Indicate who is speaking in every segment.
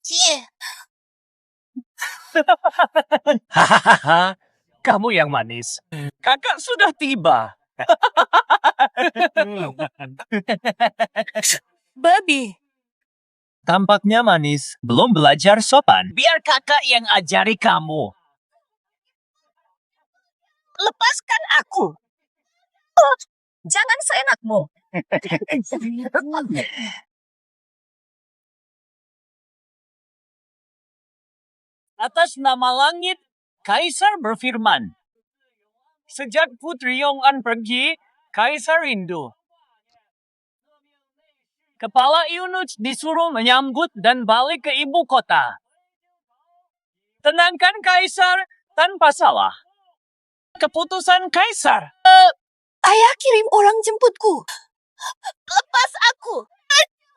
Speaker 1: Cie,
Speaker 2: Hahaha, kamu yang manis. Kakak sudah tiba.
Speaker 1: babi.
Speaker 2: Tampaknya manis, belum belajar sopan. Biar kakak yang ajari kamu.
Speaker 1: Lepaskan aku. Oh, jangan seenakmu.
Speaker 2: Atas nama langit, Kaisar berfirman. Sejak Putri Yong'an pergi, Kaisar rindu. Kepala Yunus disuruh menyambut dan balik ke ibu kota. Tenangkan Kaisar tanpa salah. Keputusan Kaisar.
Speaker 1: Ayah kirim orang jemputku. Lepas aku.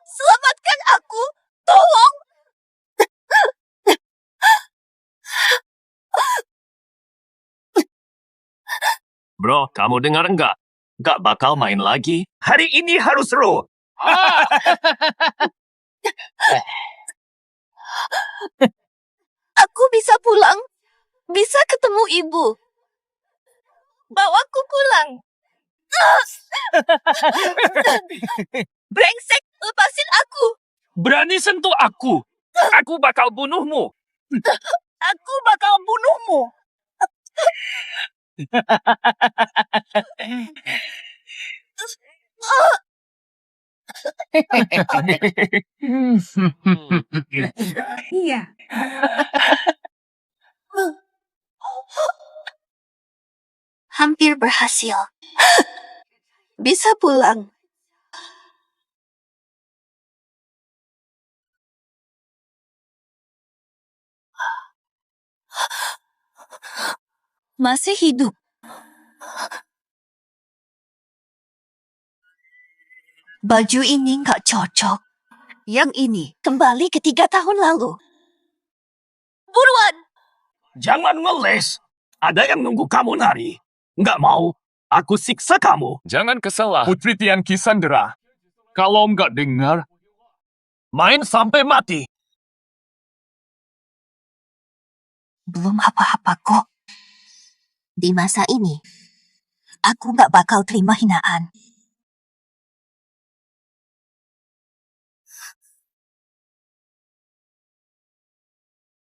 Speaker 1: Selamatkan aku. Tolong.
Speaker 2: Bro, kamu dengar enggak? Gak bakal main lagi. Hari ini harus seru.
Speaker 1: Aku bisa pulang. Bisa ketemu ibu. Bawaku pulang. Brengsek, lepasin aku.
Speaker 2: Berani sentuh aku. Aku bakal bunuhmu.
Speaker 1: Aku bakal bunuhmu. Iya. Hampir berhasil. Bisa pulang. Masih hidup. Baju ini nggak cocok. Yang ini kembali ke 3 tahun lalu. Buruan!
Speaker 2: Jangan ngeles. Ada yang nunggu kamu nari. Nggak mau. Aku siksa kamu.
Speaker 3: Jangan kesal, Putri Tian Kisandra. Kalau nggak dengar,
Speaker 2: Main sampai mati.
Speaker 1: Belum apa-apa kok. Di masa ini, aku nggak bakal terima hinaan.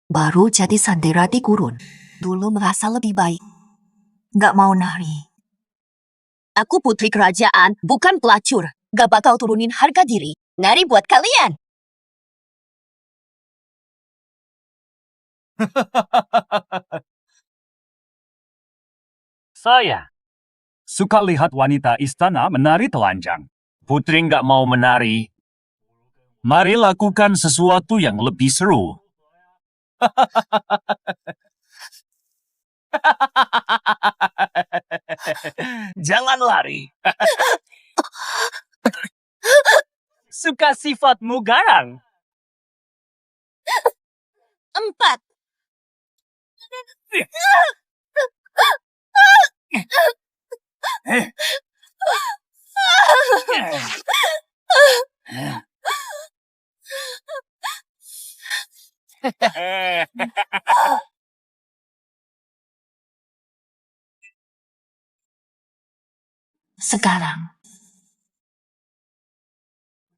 Speaker 1: Baru jadi sandera di gurun. Dulu merasa lebih baik. Nggak mau nari. Aku putri kerajaan, bukan pelacur. Gak bakal turunin harga diri. Nari buat kalian.
Speaker 2: Saya suka lihat wanita istana menari telanjang. Putri nggak mau menari. Mari lakukan sesuatu yang lebih seru. Jangan lari. Suka sifatmu garang.
Speaker 1: 4. Sekarang,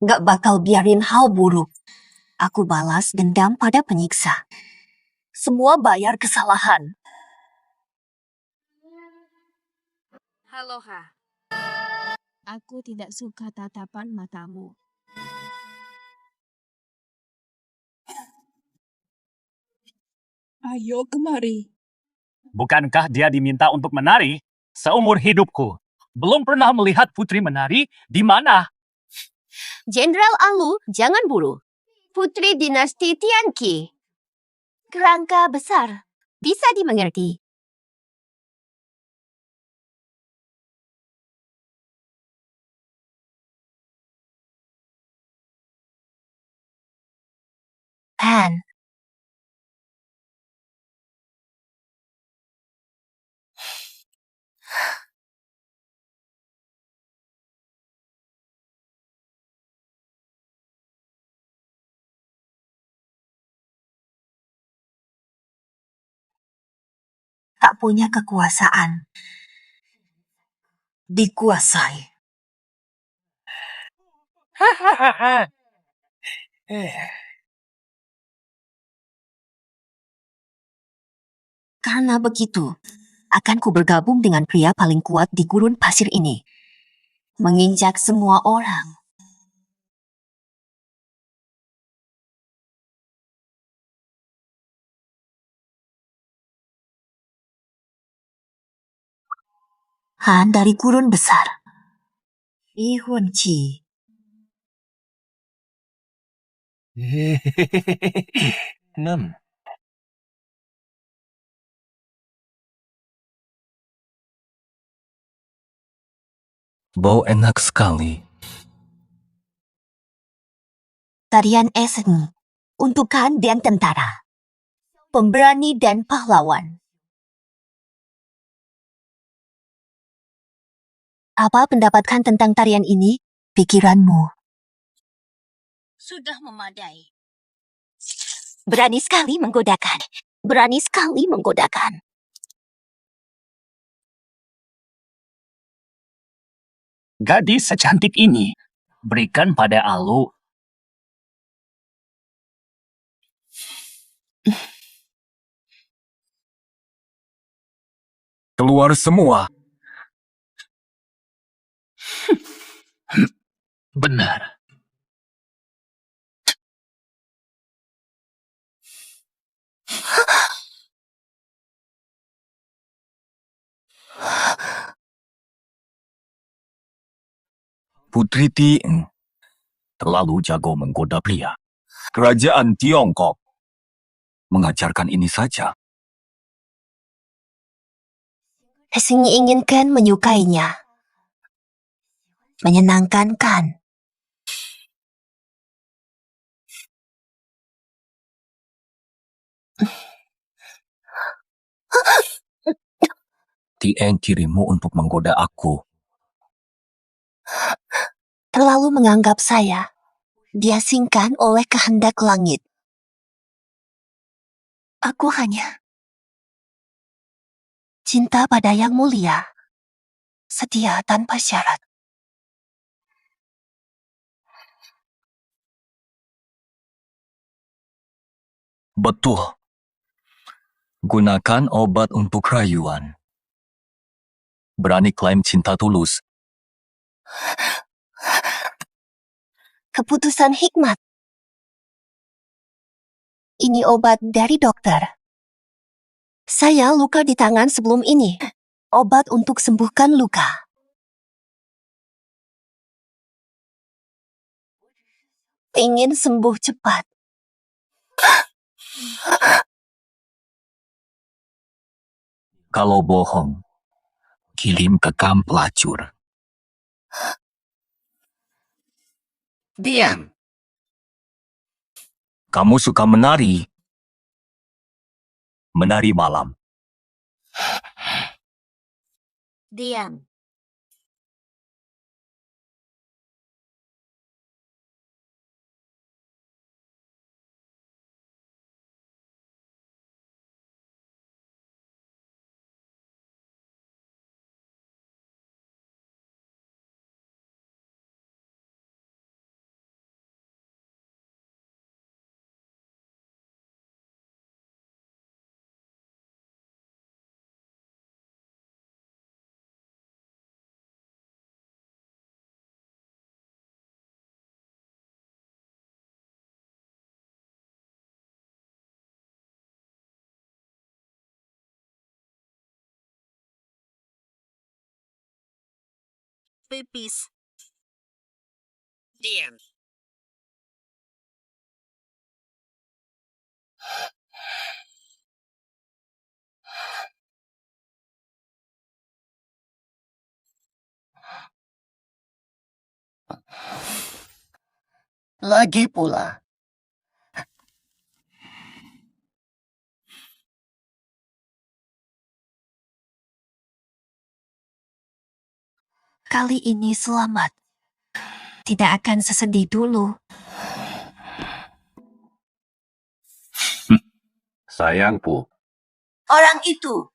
Speaker 1: gak bakal biarin hal buruk. Aku balas dendam pada penyiksa. Semua bayar kesalahan.
Speaker 4: Aloha. Aku tidak suka tatapan matamu. Ayo kemari.
Speaker 2: Bukankah dia diminta untuk menari? Seumur hidupku. Belum pernah melihat putri menari di mana?
Speaker 1: Jenderal Alu, jangan buru. Putri dinasti Tianqi. Kerangka besar. Bisa dimengerti. Pan. tak punya kekuasaan. Dikuasai. Karena begitu, akan ku bergabung dengan pria paling kuat di gurun pasir ini. Menginjak semua orang. Han dari gurun besar. Li Huanqi.
Speaker 2: 6. Bau enak sekali.
Speaker 1: Tarian Essen untuk Han dan tentara. Pemberani dan pahlawan. Apa pendapatkan tentang tarian ini? Pikiranmu. Sudah memadai. Berani sekali menggodakan. Berani sekali menggodakan.
Speaker 2: Gadis secantik ini, berikan pada Alu. Keluar semua. Benar. Putri Tieng terlalu jago menggoda pria. Kerajaan Tiongkok mengajarkan ini saja.
Speaker 1: Hsing inginkan menyukainya. Menyenangkan kan?
Speaker 2: Tieng kirimu untuk menggoda aku.
Speaker 1: Terlalu menganggap saya diasingkan oleh kehendak langit. Aku hanya cinta pada yang mulia, setia tanpa syarat.
Speaker 2: Betul. Gunakan obat untuk rayuan. Berani klaim cinta tulus.
Speaker 1: Keputusan hikmat. Ini obat dari dokter. Saya luka di tangan sebelum ini. Obat untuk sembuhkan luka. Ingin sembuh cepat.
Speaker 2: Kalau bohong, kirim ke kamp pelacur. Diam. Kamu suka menari? Menari malam.
Speaker 1: Diam. Pipis. Diam. Lagi pula. Kali ini selamat. Tidak akan sesedih dulu.
Speaker 2: Sayangku.
Speaker 1: Orang itu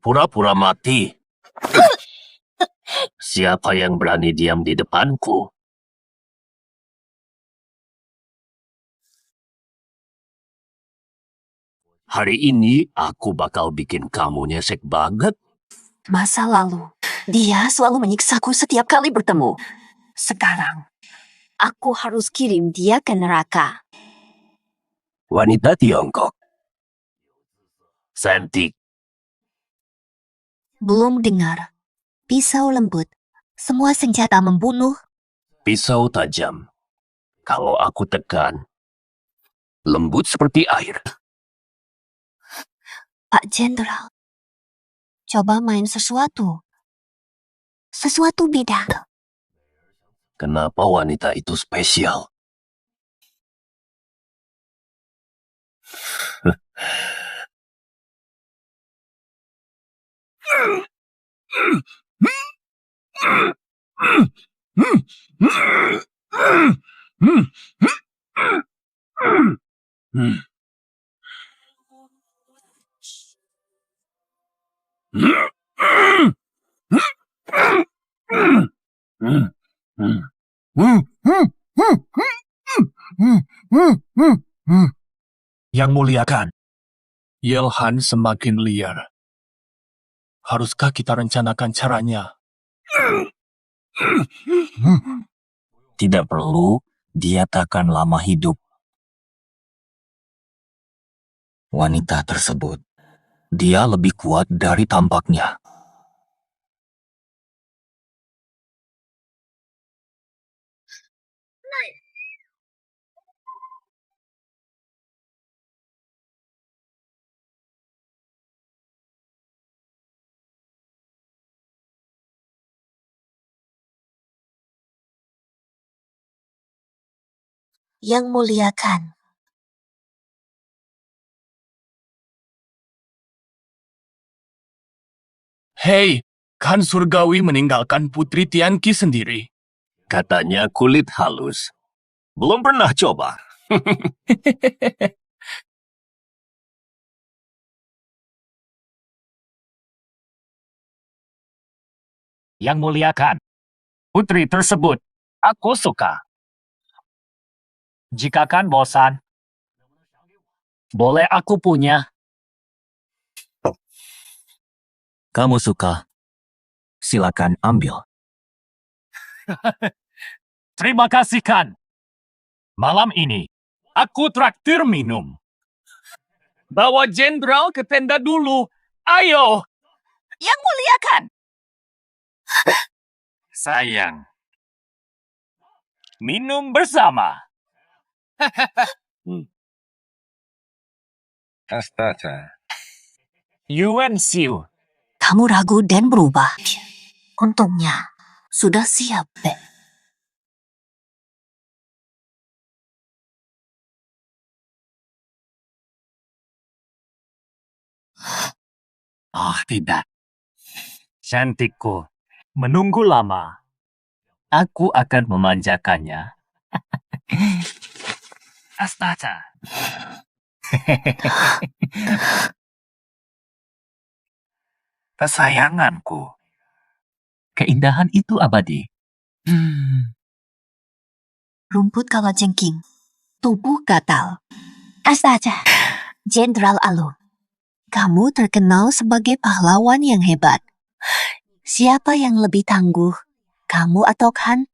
Speaker 2: Pura-pura mati. Siapa yang berani diam di depanku? Hari ini aku bakal bikin kamu nyesek banget.
Speaker 1: Masa lalu, dia selalu menyiksaku setiap kali bertemu. Sekarang, aku harus kirim dia ke neraka.
Speaker 2: Wanita Tiongkok. Cantik.
Speaker 1: Belum dengar. Pisau lembut. Semua senjata membunuh.
Speaker 2: Pisau tajam. Kalau aku tekan, lembut seperti air.
Speaker 1: Pak Jenderal, coba main sesuatu. Sesuatu beda.
Speaker 2: Kenapa wanita itu spesial?
Speaker 3: Yang Mulia Khan, Yelhan semakin liar. Haruskah kita rencanakan caranya?
Speaker 2: Tidak perlu, dia takkan lama hidup. Wanita tersebut, dia lebih kuat dari tampaknya.
Speaker 1: Yang Mulia Khan,
Speaker 3: Hei, Khan Surgawi meninggalkan Putri Tianqi sendiri.
Speaker 2: Katanya kulit halus. Belum pernah coba. Yang Mulia Khan, putri tersebut, aku suka. Jika kan bosan, boleh aku punya. Kamu suka? Silakan ambil. Terima kasih, Khan. Malam ini, aku traktir minum.
Speaker 3: Bawa jenderal ke tenda dulu. Ayo!
Speaker 1: Yang Mulia Khan.
Speaker 2: Sayang. Minum bersama. Astaga. Yuan Xiu.
Speaker 1: Kamu ragu dan berubah. Untungnya, sudah siap, Bek.
Speaker 2: Oh, tidak. Cantikku, menunggu lama. Aku akan memanjakannya. Astaga. Kesayanganku. Keindahan itu abadi.
Speaker 1: Rumput kalajengking. Tubuh gatal. Astaga. Jenderal Alun, kamu terkenal sebagai pahlawan yang hebat. Siapa yang lebih tangguh, kamu atau Khan?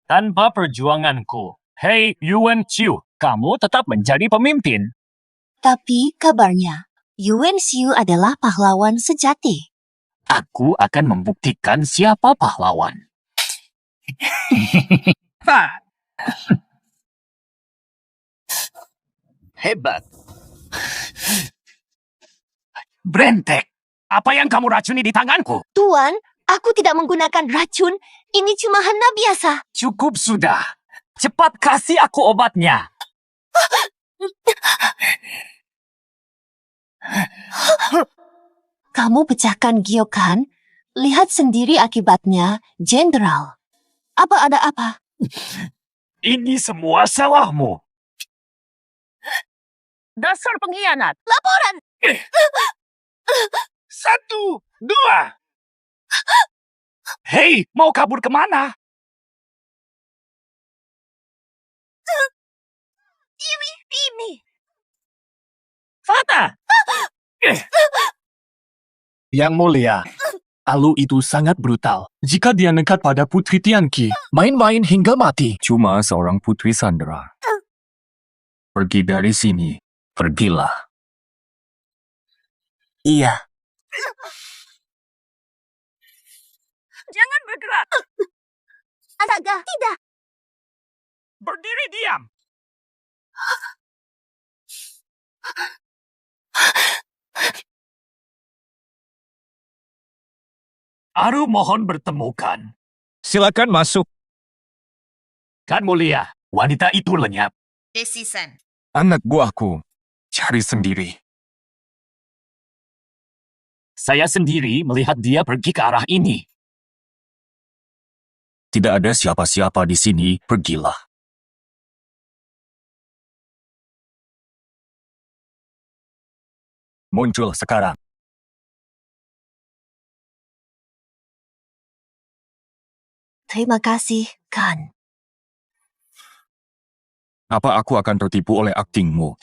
Speaker 2: Tanpa perjuanganku, hei Yuan Xiu, kamu tetap menjadi pemimpin.
Speaker 1: Tapi kabarnya, Yuan Xiu adalah pahlawan sejati.
Speaker 2: Aku akan membuktikan siapa pahlawan. Hebat. Brentek, apa yang kamu racuni di tanganku?
Speaker 1: Tuan, aku tidak menggunakan racun. Ini cuma hana biasa.
Speaker 2: Cukup sudah. Cepat kasih aku obatnya.
Speaker 1: Kamu pecahkan Gyokan. Lihat sendiri akibatnya, Jenderal. Apa ada apa?
Speaker 2: Ini semua salahmu. Dasar pengkhianat.
Speaker 1: Laporan!
Speaker 2: 1, 2. Hei, mau kabur kemana?
Speaker 1: Ini.
Speaker 2: Fata!
Speaker 3: Yang mulia, Alu itu sangat brutal. Jika dia nekat pada Putri Tianqi, main-main hingga mati.
Speaker 2: Cuma seorang Putri Sandra. Pergi dari sini. Pergilah.
Speaker 3: Iya.
Speaker 1: Jangan bergerak. Astaga, tidak.
Speaker 2: Berdiri diam. Aru mohon bertemukan.
Speaker 5: Silakan masuk.
Speaker 2: Kan mulia, wanita itu lenyap.
Speaker 1: Desisan.
Speaker 5: Anak buahku. Cari sendiri.
Speaker 2: Saya sendiri melihat dia pergi ke arah ini. Tidak ada siapa-siapa di sini, pergilah. Muncul sekarang.
Speaker 1: Terima kasih, Khan.
Speaker 2: Apa aku akan tertipu oleh aktingmu?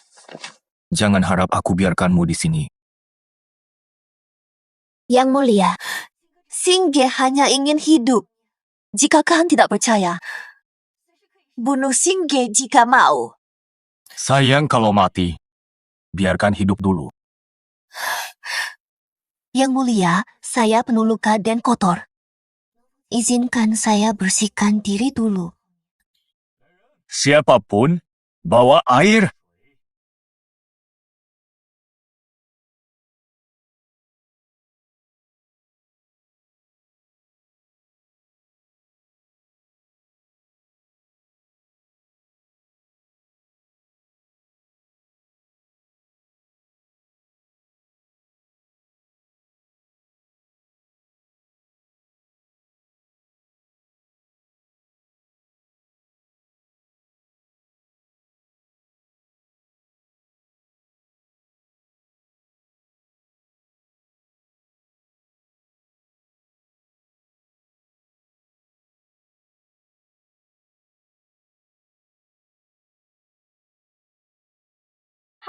Speaker 2: Jangan harap aku biarkanmu di sini.
Speaker 1: Yang mulia, Singge hanya ingin hidup. Jika Khan tidak percaya, bunuh Singge jika mau.
Speaker 2: Sayang kalau mati. Biarkan hidup dulu.
Speaker 1: Yang mulia, saya penuh luka dan kotor. Izinkan saya bersihkan diri dulu.
Speaker 2: Siapapun, bawa air.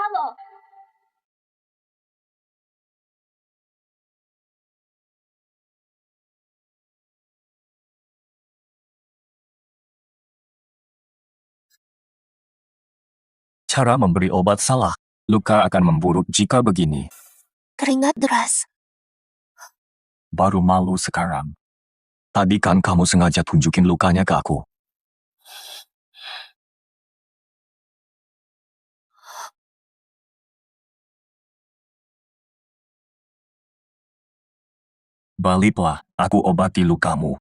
Speaker 1: Halo.
Speaker 2: Cara memberi obat salah. Luka akan memburuk jika begini.
Speaker 1: Keringat deras.
Speaker 2: Baru malu sekarang. Tadi kan kamu sengaja tunjukin lukanya ke aku. Baliklah, aku obati lukamu.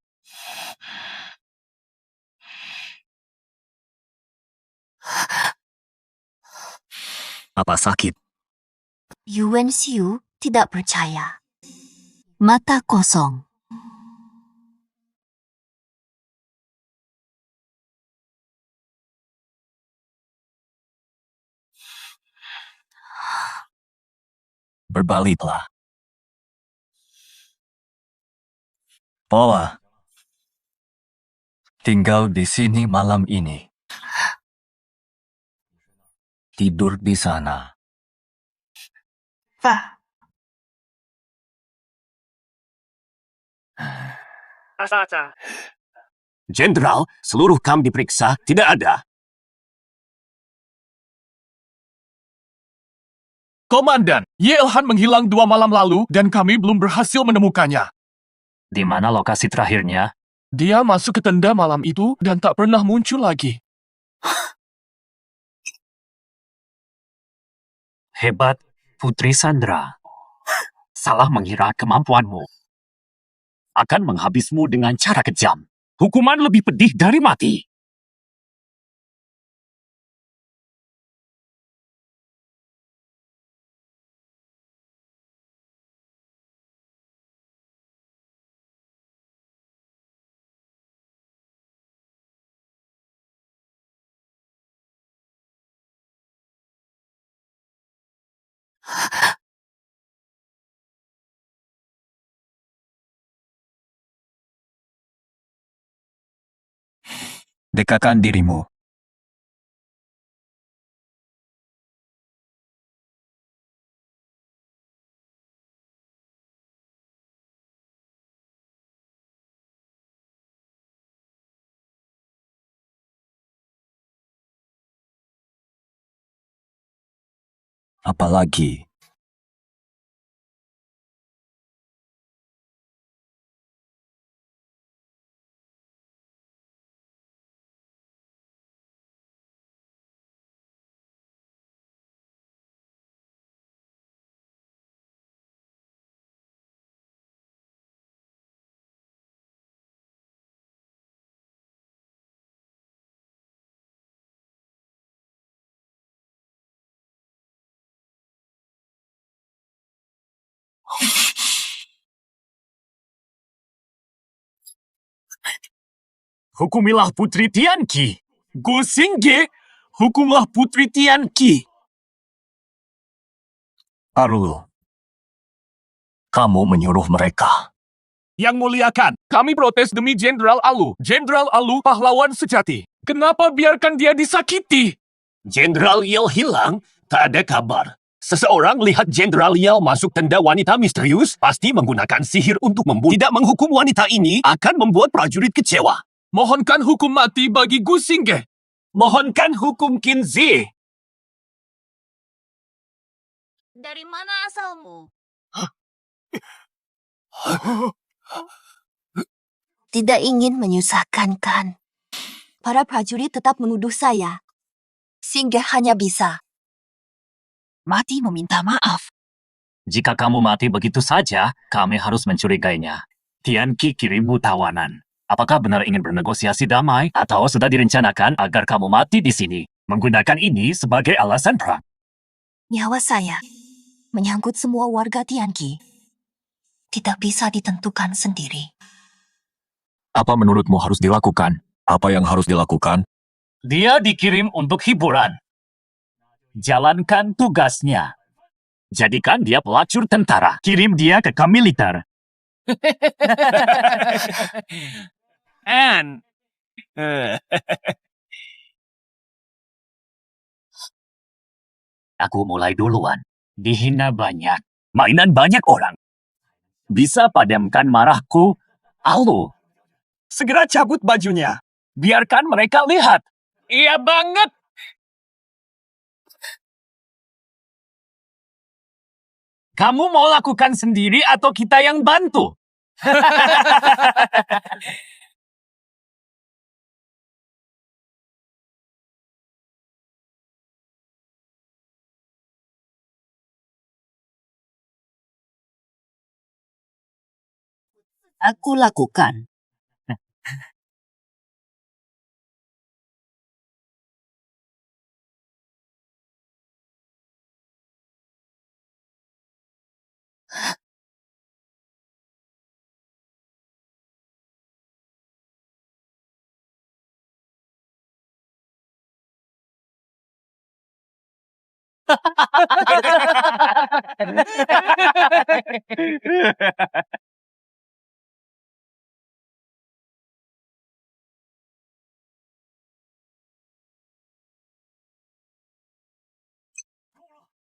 Speaker 2: Apa sakit?
Speaker 1: Yuan Xiu tidak percaya. Mata kosong.
Speaker 2: Berbaliklah. Pola. Tinggal di sini malam ini. Tidur di sana.
Speaker 1: Fah.
Speaker 2: Jenderal, seluruh kam diperiksa, tidak ada.
Speaker 3: Komandan, Ye Elhan menghilang 2 malam lalu dan kami belum berhasil menemukannya.
Speaker 2: Di mana lokasi terakhirnya?
Speaker 3: Dia masuk ke tenda malam itu dan tak pernah muncul lagi.
Speaker 2: Hebat, Putri Sandra. Salah mengira kemampuanmu. Akan menghabismu dengan cara kejam. Hukuman lebih pedih dari mati.
Speaker 5: Dekatkan dirimu. Apalagi?
Speaker 2: Hukumilah Putri Tianqi. Gu Xingye, hukumlah Putri Tianqi.
Speaker 3: Arul, kamu menyuruh mereka. Yang muliakan, kami protes demi Jenderal Alu. Jenderal Alu pahlawan sejati. Kenapa biarkan dia disakiti?
Speaker 2: Jenderal Yell hilang, tak ada kabar. Seseorang lihat Jenderal Yell masuk tenda wanita misterius, pasti menggunakan sihir untuk membunuh. Tidak menghukum wanita ini akan membuat prajurit kecewa.
Speaker 3: Mohonkan hukum mati bagi Gu Xingye.
Speaker 2: Mohonkan hukum Qin Zi.
Speaker 1: Dari mana asalmu? Tidak ingin menyusahkan, kan? Para prajurit tetap menuduh saya. Sehingga hanya bisa mati meminta maaf.
Speaker 2: Jika kamu mati begitu saja, kami harus mencurigainya. Tianqi kirimmu tawanan. Apakah benar ingin bernegosiasi damai atau sudah direncanakan agar kamu mati di sini? Menggunakan ini sebagai alasan perang.
Speaker 1: Nyawa saya menyangkut semua warga Tianqi. Tidak bisa ditentukan sendiri.
Speaker 3: Apa menurutmu harus dilakukan? Apa yang harus dilakukan?
Speaker 2: Dia dikirim untuk hiburan. Jalankan tugasnya. Jadikan dia pelacur tentara. Kirim dia ke kamp militer. Aku mulai duluan. Dihina banyak. Mainan banyak orang. Bisa padamkan marahku, Alu. Segera cabut bajunya. Biarkan mereka lihat. Iya banget. Kamu mau lakukan sendiri atau kita yang bantu? Aku lakukan.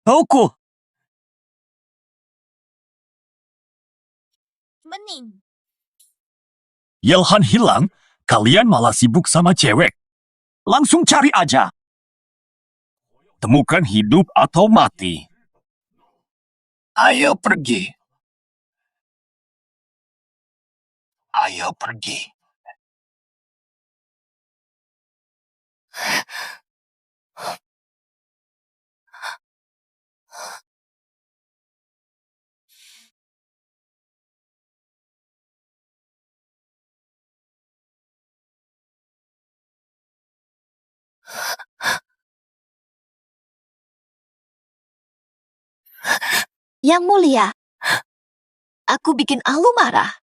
Speaker 2: Huku.
Speaker 1: Bening.
Speaker 2: Yelhan hilang, kalian malah sibuk sama cewek. Langsung cari aja. Temukan hidup atau mati. Ayo pergi. Ayo pergi.
Speaker 1: Yang mulia, aku bikin Alu marah.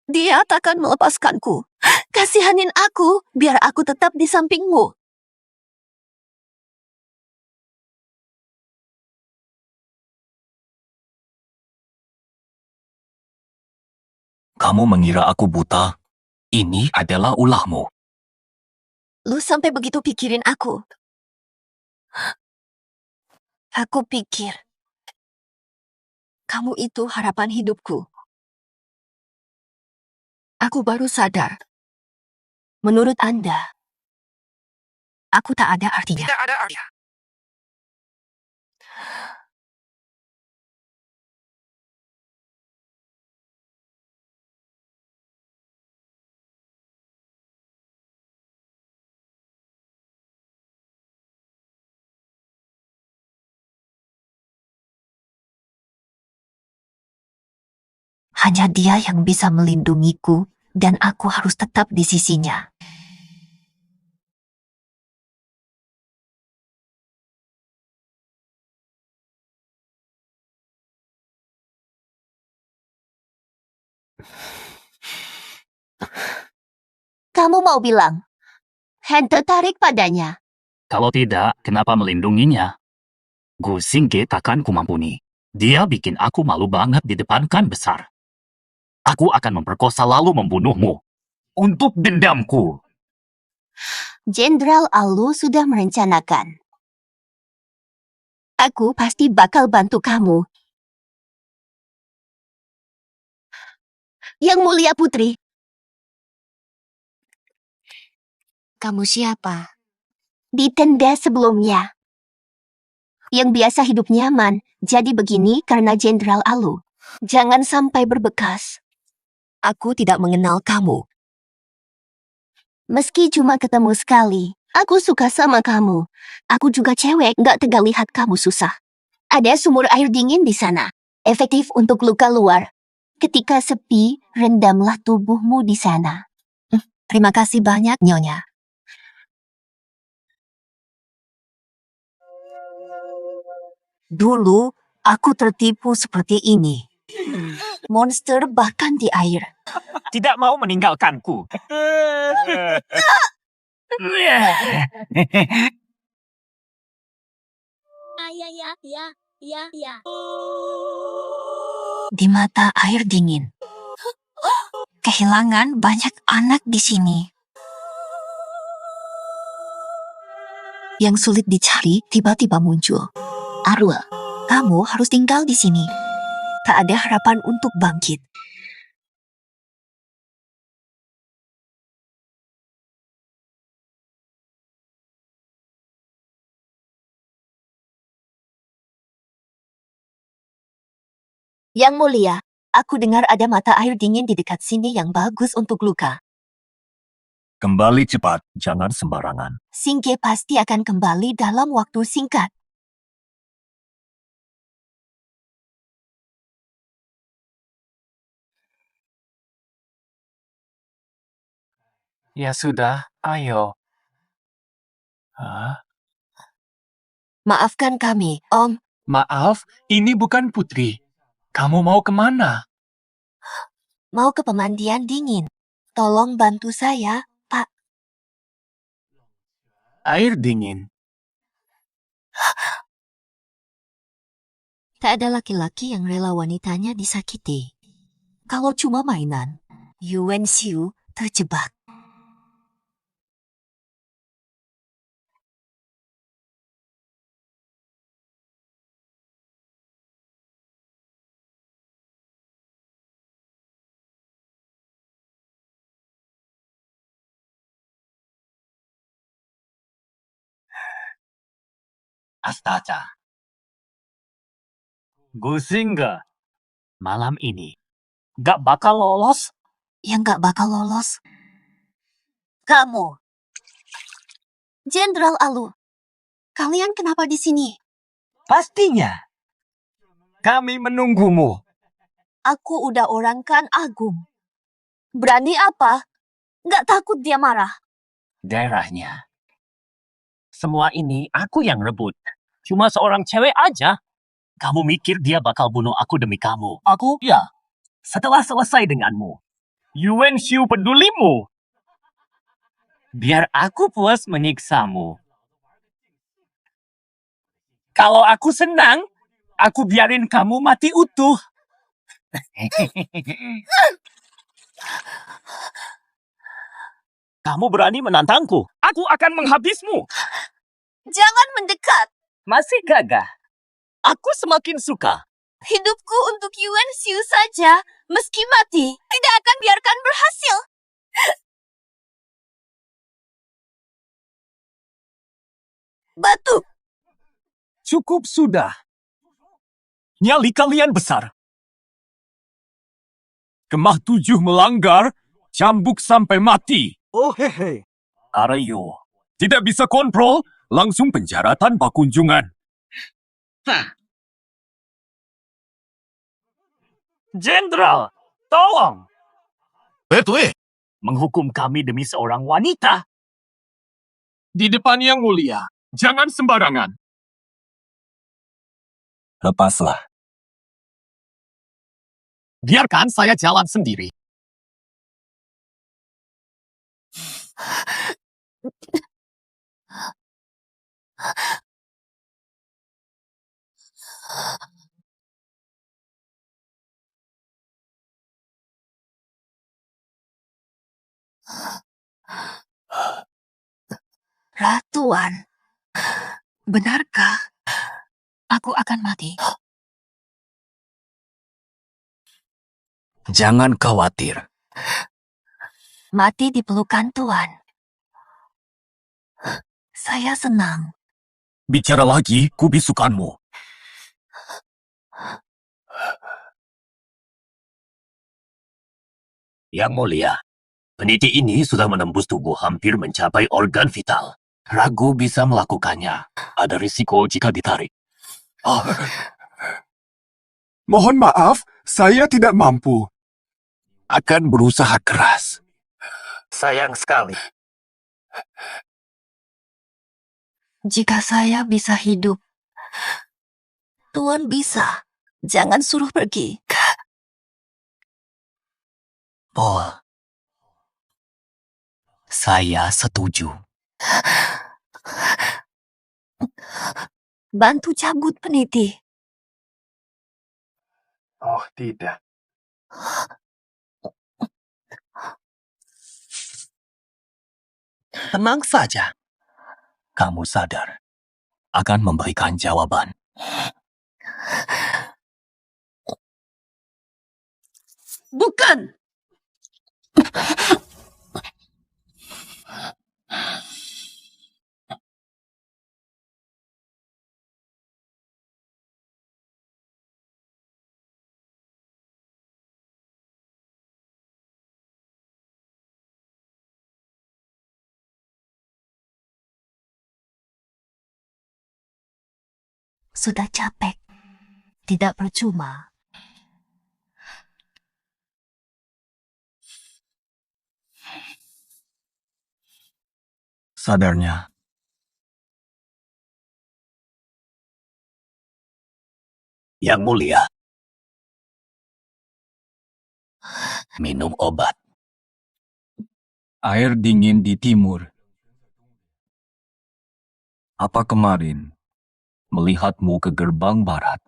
Speaker 1: Dia takkan melepaskanku. Kasihanin aku, biar aku tetap di sampingmu.
Speaker 3: Kamu mengira aku buta? Ini adalah ulahmu.
Speaker 1: Lu sampai begitu pikirin aku. Aku pikir kamu itu harapan hidupku. Aku baru sadar. Menurut Anda, aku tak ada artinya.
Speaker 5: Tidak ada artinya.
Speaker 1: Hanya dia yang bisa melindungiku dan aku harus tetap di sisinya. Kamu mau bilang, Hen tertarik padanya.
Speaker 2: Kalau tidak, kenapa melindunginya? Gu Xingge takkan kumampuni. Dia bikin aku malu banget di depan kan besar. Aku akan memperkosa lalu membunuhmu. Untuk dendamku.
Speaker 1: Jenderal Alu sudah merencanakan. Aku pasti bakal bantu kamu. Yang Mulia Putri. Kamu siapa? Di tenda sebelumnya. Yang biasa hidup nyaman, jadi begini karena Jenderal Alu. Jangan sampai berbekas. Aku tidak mengenal kamu. Meski cuma ketemu sekali, aku suka sama kamu. Aku juga cewek, gak tega lihat kamu susah. Ada sumur air dingin di sana. Efektif untuk luka luar. Ketika sepi, rendamlah tubuhmu di sana. Terima kasih banyak, Nyonya. Dulu, aku tertipu seperti ini. Monster bahkan di air.
Speaker 2: Tidak mau meninggalkanku.
Speaker 4: Ya.
Speaker 1: Di mata air dingin. Kehilangan banyak anak di sini. Yang sulit dicari tiba-tiba muncul. Arwah, kamu harus tinggal di sini. Tak ada harapan untuk bangkit. Yang Mulia, aku dengar ada mata air dingin di dekat sini yang bagus untuk luka.
Speaker 3: Kembali cepat, jangan sembarangan.
Speaker 1: Xingge pasti akan kembali dalam waktu singkat.
Speaker 3: Ya sudah, ayo. Hah?
Speaker 1: Maafkan kami, Om.
Speaker 3: Maaf, ini bukan Putri. Kamu mau kemana?
Speaker 1: Mau ke pemandian dingin. Tolong bantu saya, Pak.
Speaker 3: Air dingin.
Speaker 1: Tak ada laki-laki yang rela wanitanya disakiti. Kalau cuma mainan, Yuan Xiu terjebak.
Speaker 2: Astaga. Gu Xingge. Malam ini. Gak bakal lolos.
Speaker 1: Yang gak bakal lolos. Kamu. Jenderal Alu. Kalian kenapa di sini?
Speaker 2: Pastinya. Kami menunggumu.
Speaker 1: Aku udah orang kan Agung. Berani apa? Gak takut dia marah.
Speaker 2: Daerahnya. Semua ini aku yang rebut. Cuma seorang cewek aja. Kamu mikir dia bakal bunuh aku demi kamu? Aku? Ya. Setelah selesai denganmu. Yuan Xiu pedulimu. Biar aku puas menyiksamu. Kalau aku senang, aku biarin kamu mati utuh. Kamu berani menantangku?
Speaker 3: Aku akan menghabismu.
Speaker 1: Jangan mendekat.
Speaker 2: Masih gagah. Aku semakin suka.
Speaker 1: Hidupku untuk Yuan Xiu saja. Meski mati, tidak akan biarkan berhasil. Batu.
Speaker 3: Cukup sudah. Nyali kalian besar. Kemah 7 melanggar, cambuk sampai mati.
Speaker 2: Oh hehe. Arayo.
Speaker 3: Tidak bisa kontrol, langsung penjara tanpa kunjungan.
Speaker 2: Jenderal, tolong.
Speaker 3: Betul.
Speaker 2: Menghukum kami demi seorang wanita.
Speaker 3: Di depan yang mulia, jangan sembarangan.
Speaker 2: Lepaslah.
Speaker 3: Biarkan saya jalan sendiri.
Speaker 1: Ratuan. Benarkah aku akan mati?
Speaker 2: Jangan khawatir.
Speaker 1: Mati di pelukan Tuan. Saya senang.
Speaker 3: Bicara lagi, kubisukanmu.
Speaker 2: Yang mulia, peniti ini sudah menembus tubuh hampir mencapai organ vital. Ragu bisa melakukannya. Ada risiko jika ditarik.
Speaker 3: Mohon maaf, saya tidak mampu.
Speaker 2: Akan berusaha keras. Sayang sekali.
Speaker 1: Jika saya bisa hidup, Tuan bisa. Jangan suruh pergi.
Speaker 2: Paul. Saya setuju.
Speaker 1: Bantu cabut peniti.
Speaker 3: Oh, tidak.
Speaker 2: Tenang saja. Kamu sadar akan memberikan jawaban.
Speaker 1: Bukan! Sudah capek. Tidak percuma.
Speaker 2: Sadarnya. Yang mulia. Minum obat.
Speaker 5: Air dingin di timur. Apa kemarin melihatmu ke gerbang barat?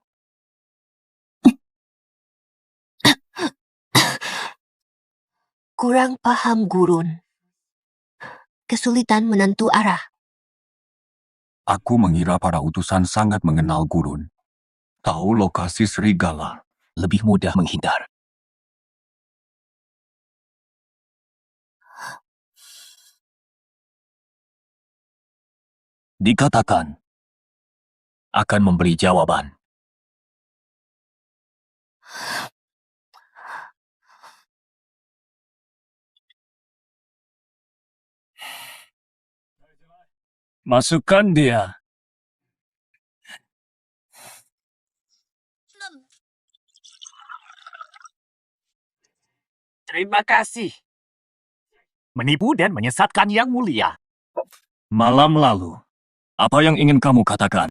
Speaker 1: Kurang paham gurun. Kesulitan menentu arah.
Speaker 5: Aku mengira para utusan sangat mengenal gurun. Tahu lokasi serigala.
Speaker 2: Lebih mudah menghindar. Dikatakan akan memberi jawaban.
Speaker 3: Masukkan dia.
Speaker 2: Terima kasih. Menipu dan menyesatkan yang mulia.
Speaker 3: Malam lalu, apa yang ingin kamu katakan?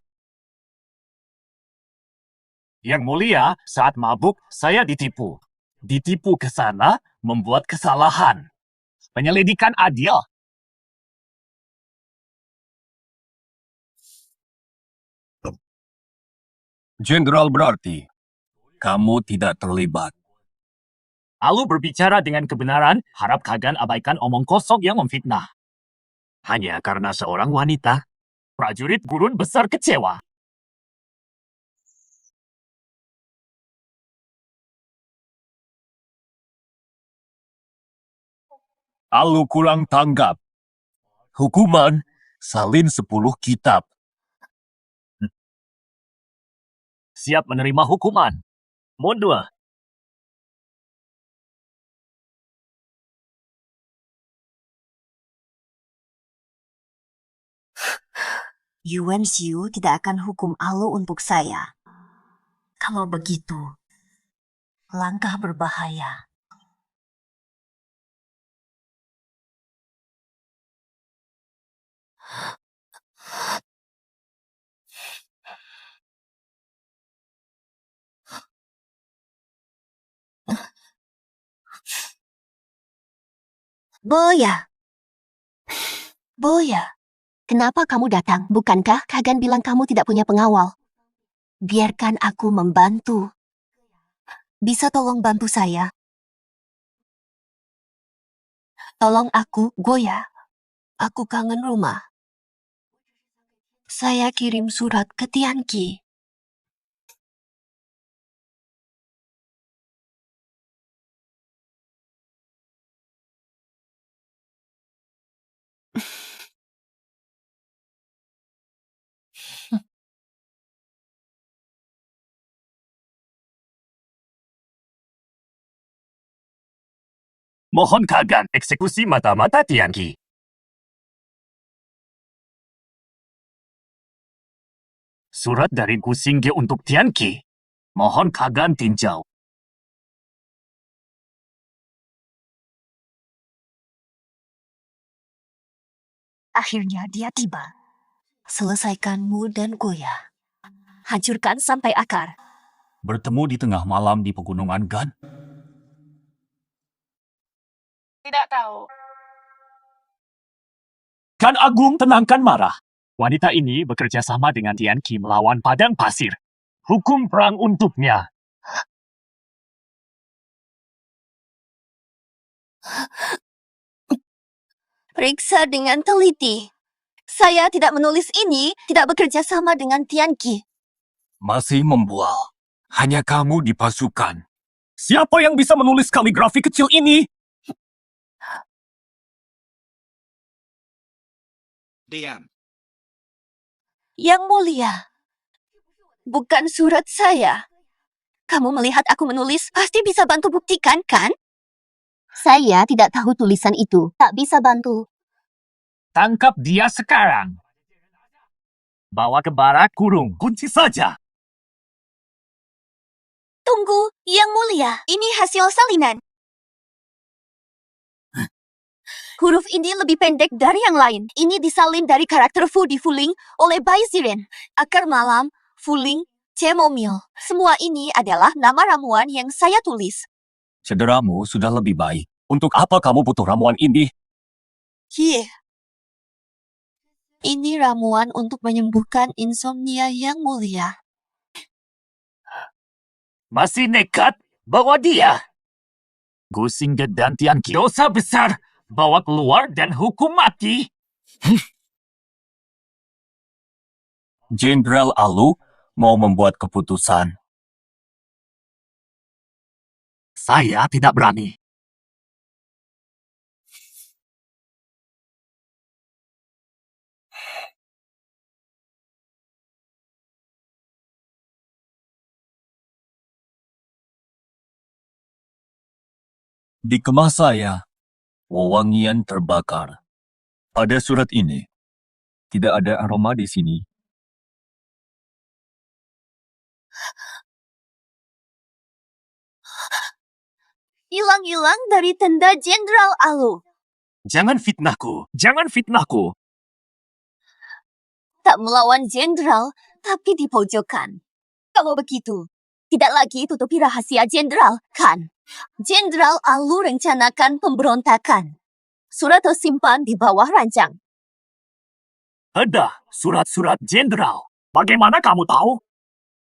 Speaker 2: Yang mulia, saat mabuk, saya ditipu. Ditipu ke sana, membuat kesalahan. Penyelidikan adil.
Speaker 3: Jenderal berarti, kamu tidak terlibat.
Speaker 2: Alu berbicara dengan kebenaran, harap kalian abaikan omong kosong yang memfitnah. Hanya karena seorang wanita, prajurit gurun besar kecewa.
Speaker 3: Alu kurang tanggap. Hukuman, salin 10 kitab.
Speaker 2: Siap menerima hukuman. Mundur.
Speaker 1: Yuan Xiu tidak akan hukum Alu untuk saya. Kalau begitu, langkah berbahaya. Boya. Boya. Kenapa kamu datang? Bukankah Kagan bilang kamu tidak punya pengawal? Biarkan aku membantu. Bisa tolong bantu saya? Tolong aku, Goya. Aku kangen rumah. Saya kirim surat ke Tianqi.
Speaker 2: Mohon kalian eksekusi mata-mata Tianqi. Surat dari Gu Xingge untuk Tianqi. Mohon kalian tinjau.
Speaker 1: Akhirnya dia tiba. Selesaikan Mu dan Goya. Hancurkan sampai akar.
Speaker 3: Bertemu di tengah malam di pegunungan Gan.
Speaker 4: Tidak tahu.
Speaker 2: Kan Agung tenangkan marah. Wanita ini bekerja sama dengan Tianqi melawan padang pasir. Hukum perang untuknya.
Speaker 1: Periksa dengan teliti. Saya tidak menulis ini, tidak bekerja sama dengan Tianqi.
Speaker 5: Masih membual. Hanya kamu di pasukan.
Speaker 3: Siapa yang bisa menulis kaligrafi kecil ini?
Speaker 6: Diam.
Speaker 1: Yang mulia, bukan surat saya. Kamu melihat aku menulis, pasti bisa bantu buktikan, kan? Saya tidak tahu tulisan itu. Tak bisa bantu.
Speaker 2: Tangkap dia sekarang. Bawa ke barak, kurung, kunci saja.
Speaker 1: Tunggu, Yang Mulia. Ini hasil salinan. Huruf ini lebih pendek dari yang lain. Ini disalin dari karakter Fu di Fuling oleh Bai Ziren. Akar malam, Fuling, Cemomil. Semua ini adalah nama ramuan yang saya tulis.
Speaker 3: Cederamu sudah lebih baik. Untuk apa kamu butuh ramuan ini?
Speaker 1: Hier. Ini ramuan untuk menyembuhkan insomnia Yang Mulia.
Speaker 2: Masih nekat? Bawa dia. Gu Xingge dan Tianqi dosa besar. Bawa keluar dan hukum mati.
Speaker 3: Jenderal Alu mau membuat keputusan.
Speaker 2: Saya tidak berani.
Speaker 3: Di kemah saya, wewangian terbakar. Pada surat ini, tidak ada aroma di sini.
Speaker 1: Hilang-hilang dari tenda Jenderal Alu.
Speaker 2: Jangan fitnahku. Jangan fitnahku.
Speaker 1: Tak melawan jenderal, tapi di pojokan. Kalau begitu, tidak lagi tutupi rahasia jenderal, kan? Jenderal Alu rencanakan pemberontakan. Surat tersimpan di bawah ranjang.
Speaker 2: Ada surat-surat jenderal. Bagaimana kamu tahu?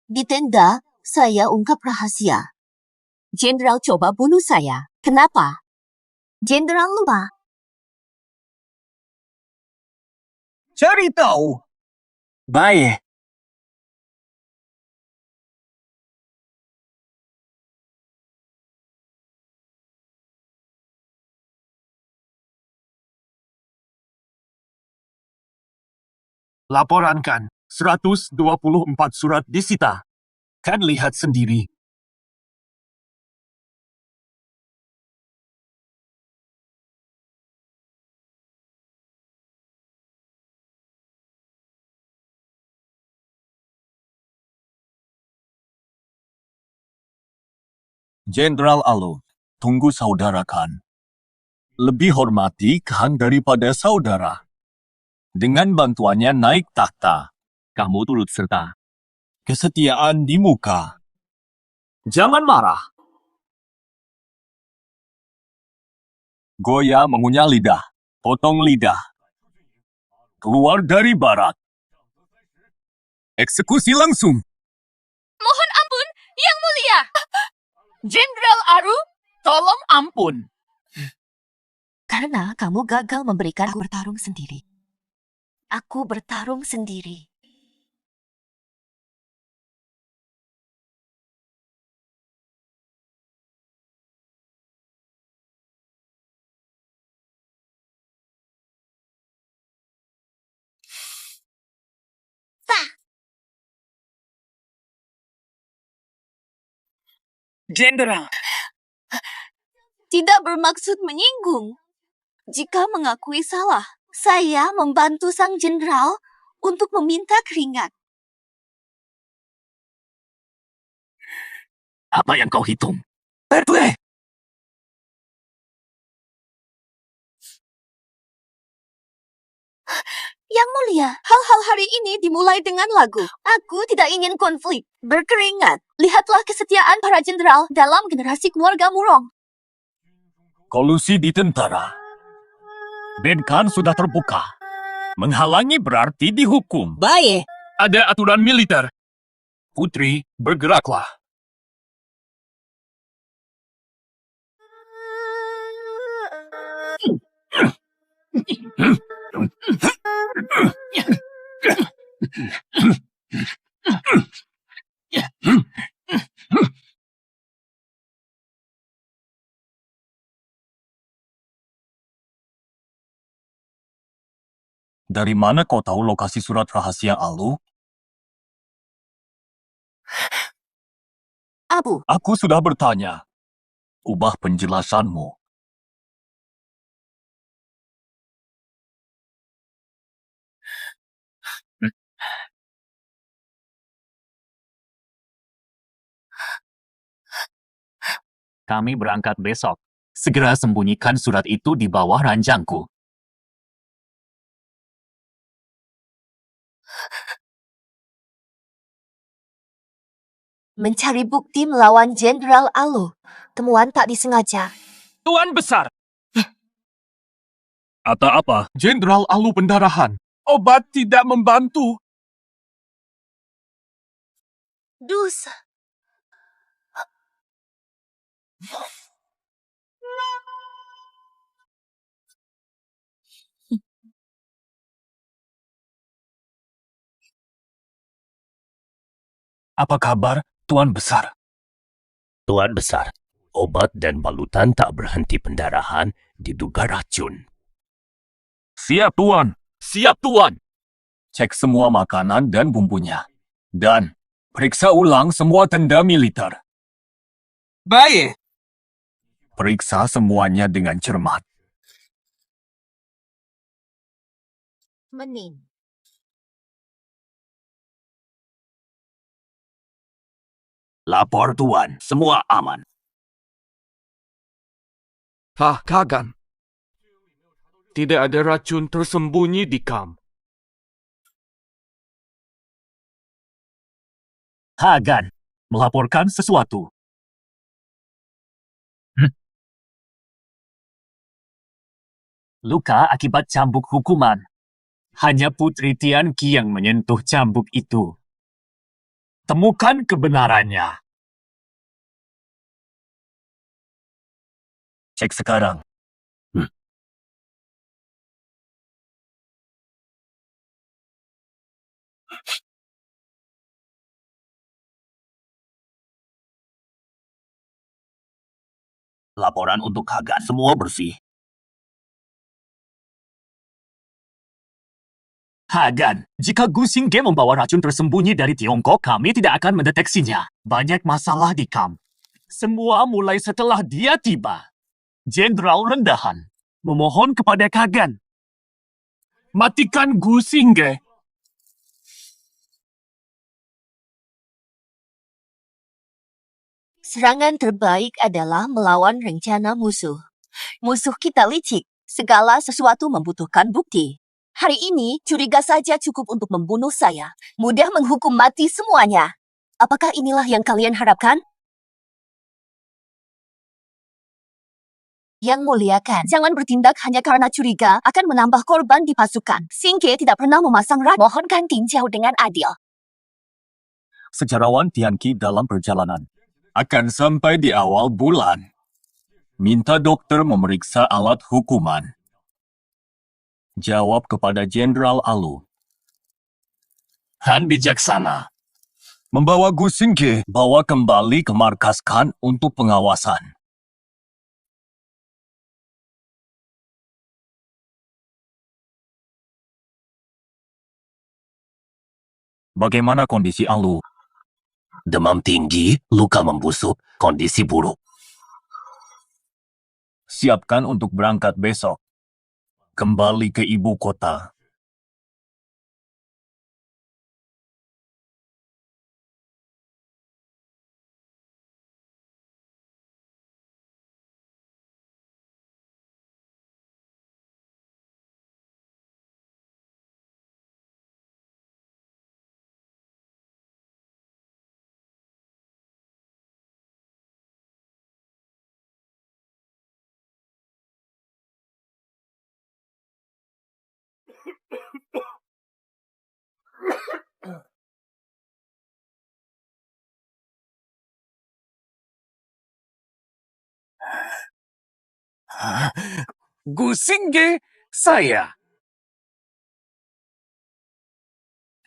Speaker 1: Di tenda, saya ungkap rahasia. Jenderal coba bunuh saya. Kenapa? Jenderal lupa.
Speaker 5: Cari tahu. Baik.
Speaker 3: Laporankan. 124 surat disita. Kan lihat sendiri.
Speaker 5: Jenderal Alu, tunggu saudara kan. Lebih hormati Khan daripada saudara. Dengan bantuannya naik takhta. Kamu turut serta. Kesetiaan di muka.
Speaker 3: Jangan marah.
Speaker 5: Goya mengunyah lidah. Potong lidah. Keluar dari barak. Eksekusi langsung.
Speaker 1: Mohon ampun, Yang Mulia.
Speaker 3: Jenderal Aru, tolong ampun.
Speaker 1: Karena kamu gagal memberikan aku bertarung sendiri. Aku bertarung sendiri.
Speaker 3: Jenderal.
Speaker 1: Tidak bermaksud menyinggung. Jika mengakui salah, saya membantu sang jenderal untuk meminta keringat.
Speaker 2: Apa yang kau hitung? Pertwee!
Speaker 1: Yang Mulia, hal-hal hari ini dimulai dengan lagu. Aku tidak ingin konflik. Berkeringat. Lihatlah kesetiaan para jenderal dalam generasi keluarga Murong.
Speaker 5: Kolusi di tentara. Ben Khan sudah terbuka. Menghalangi berarti dihukum.
Speaker 1: Baik.
Speaker 3: Ada aturan militer. Putri, bergeraklah.
Speaker 5: Dari mana kau tahu lokasi surat rahasia Alu?
Speaker 1: Abu,
Speaker 5: Aku sudah bertanya. Ubah penjelasanmu.
Speaker 2: Kami berangkat besok. Segera sembunyikan surat itu di bawah ranjangku.
Speaker 1: mencari bukti melawan Jenderal Alu. Temuan tak disengaja.
Speaker 3: Tuan Besar.
Speaker 5: Atau apa?
Speaker 3: Jenderal Alu pendarahan. Obat tidak membantu.
Speaker 1: Dus.
Speaker 5: Apa kabar, Tuan Besar?
Speaker 6: Tuan Besar, obat dan balutan tak berhenti pendarahan diduga racun.
Speaker 5: Siap, Tuan.
Speaker 3: Siap, Tuan.
Speaker 5: Cek semua makanan dan bumbunya. Dan periksa ulang semua tenda militer.
Speaker 3: Baik.
Speaker 5: Periksa semuanya dengan cermat.
Speaker 1: Menin.
Speaker 6: Lapor Tuan, semua aman.
Speaker 3: Kagan. Tidak ada racun tersembunyi di kam.
Speaker 2: Hagan, melaporkan sesuatu. Luka akibat cambuk hukuman. Hanya Putri Tianqi yang menyentuh cambuk itu. Temukan kebenarannya.
Speaker 5: Cek sekarang. Laporan untuk Hagan. Semua bersih.
Speaker 2: Hagan, jika Gu Xingge membawa racun tersembunyi dari Tiongkok, kami tidak akan mendeteksinya. Banyak masalah di kamp. Semua mulai setelah dia tiba. Jenderal rendahan memohon kepada Hagan.
Speaker 3: Matikan Gu Xingge.
Speaker 1: Serangan terbaik adalah melawan rencana musuh. Musuh kita licik. Segala sesuatu membutuhkan bukti. Hari ini, curiga saja cukup untuk membunuh saya. Mudah menghukum mati semuanya. Apakah inilah yang kalian harapkan? Yang mulia Kan, jangan bertindak hanya karena curiga akan menambah korban di pasukan. Xingge tidak pernah memasang rat. Mohonkan tinjau dengan adil.
Speaker 5: Sejarawan Tianqi dalam perjalanan. Akan sampai di awal bulan. Minta dokter memeriksa alat hukuman. Jawab kepada Jenderal Alu.
Speaker 3: Han bijaksana.
Speaker 5: Membawa Gu Xingge, bawa kembali ke markas Khan untuk pengawasan. Bagaimana kondisi Alu?
Speaker 6: Demam tinggi, luka membusuk, kondisi buruk.
Speaker 5: Siapkan untuk berangkat besok. Kembali ke ibu kota.
Speaker 3: Gu Xingge, saya.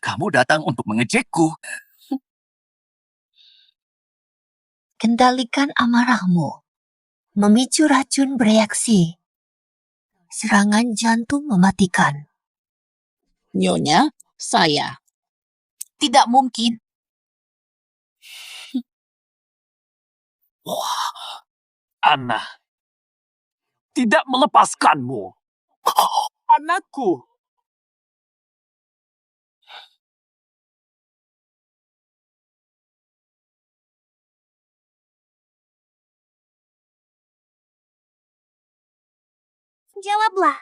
Speaker 2: Kamu datang untuk mengejekku.
Speaker 1: Kendalikan amarahmu. Memicu racun bereaksi. Serangan jantung mematikan.
Speaker 7: Nyonya, saya.
Speaker 1: Tidak mungkin.
Speaker 2: Anna tidak melepaskanmu.
Speaker 3: Anakku.
Speaker 1: Jawablah.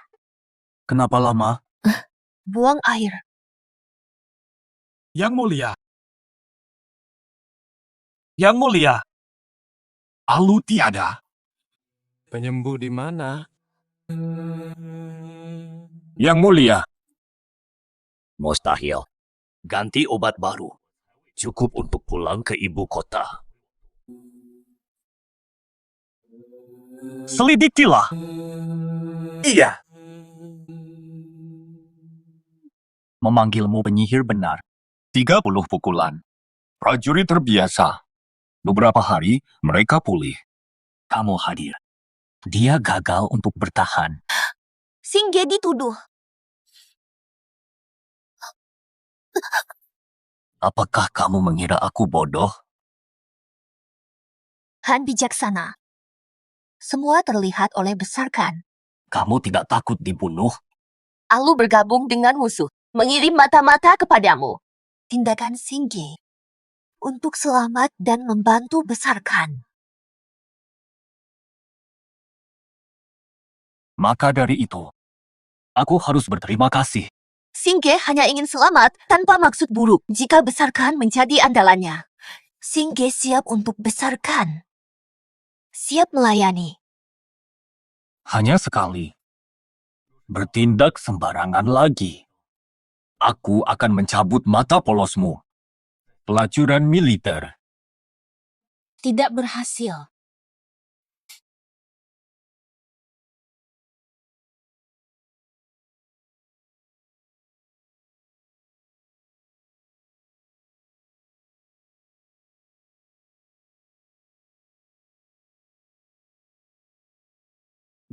Speaker 5: Kenapa lama?
Speaker 1: Buang air.
Speaker 3: Yang mulia. Yang mulia. Alu tiada.
Speaker 8: Penyembuh di mana?
Speaker 5: Yang mulia.
Speaker 6: Mustahil. Ganti obat baru. Cukup untuk pulang ke ibu kota.
Speaker 5: Selidikilah.
Speaker 3: Iya.
Speaker 5: Memanggilmu penyihir benar. 30 pukulan. Prajurit terbiasa. Beberapa hari, mereka pulih. Kamu hadir. Dia gagal untuk bertahan.
Speaker 1: Xingge dituduh.
Speaker 5: Apakah kamu mengira aku bodoh?
Speaker 1: Han bijaksana. Semua terlihat oleh Besar Khan.
Speaker 5: Kamu tidak takut dibunuh?
Speaker 1: Alu bergabung dengan musuh. Mengirim mata-mata kepadamu. Tindakan Xingge untuk selamat dan membantu Besar Khan.
Speaker 5: Maka dari itu, aku harus berterima kasih.
Speaker 1: Xingge hanya ingin selamat tanpa maksud buruk jika Besar Khan menjadi andalannya. Xingge siap untuk Besar Khan. Siap melayani.
Speaker 5: Hanya sekali. Bertindak sembarangan lagi. Aku akan mencabut mata polosmu. Pelacuran militer.
Speaker 1: Tidak berhasil.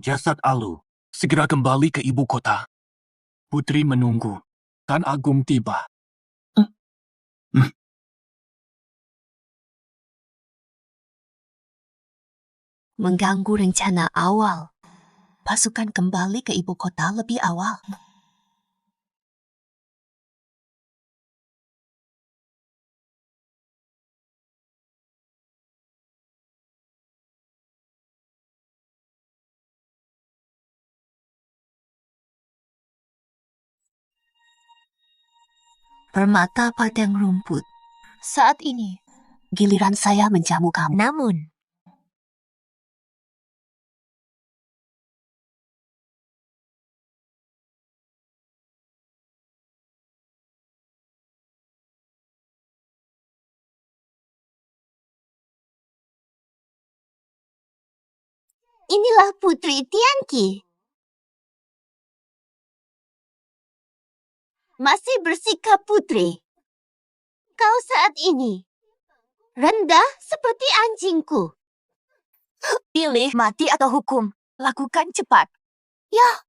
Speaker 6: jasad Alu.
Speaker 3: Segera kembali ke ibu kota. Putri menunggu. Tan Agung tiba.
Speaker 1: Mengganggu rencana awal. Pasukan kembali ke ibu kota lebih awal. Permata padang rumput. Saat ini, giliran saya menjamu kamu. Namun, inilah Putri Tianqi. Masih bersikap putri. Kau saat ini rendah seperti anjingku. Pilih mati atau hukum. Lakukan cepat. Ya,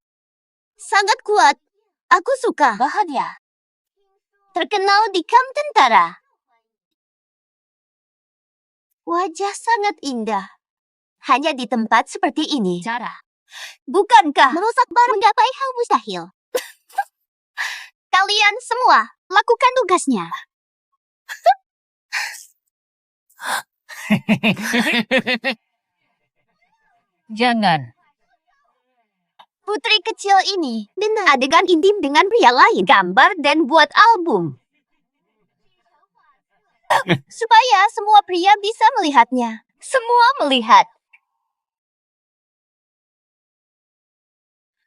Speaker 1: sangat kuat. Aku suka. Bahagia. Terkenal di kamp tentara. Wajah sangat indah. Hanya di tempat seperti ini. Cara. Bukankah merusak bar menggapai hal mustahil? Kalian semua, lakukan tugasnya.
Speaker 7: Jangan.
Speaker 1: Putri kecil ini benar adegan intim dengan pria lain. Gambar dan buat album. Supaya semua pria bisa melihatnya. Semua melihat.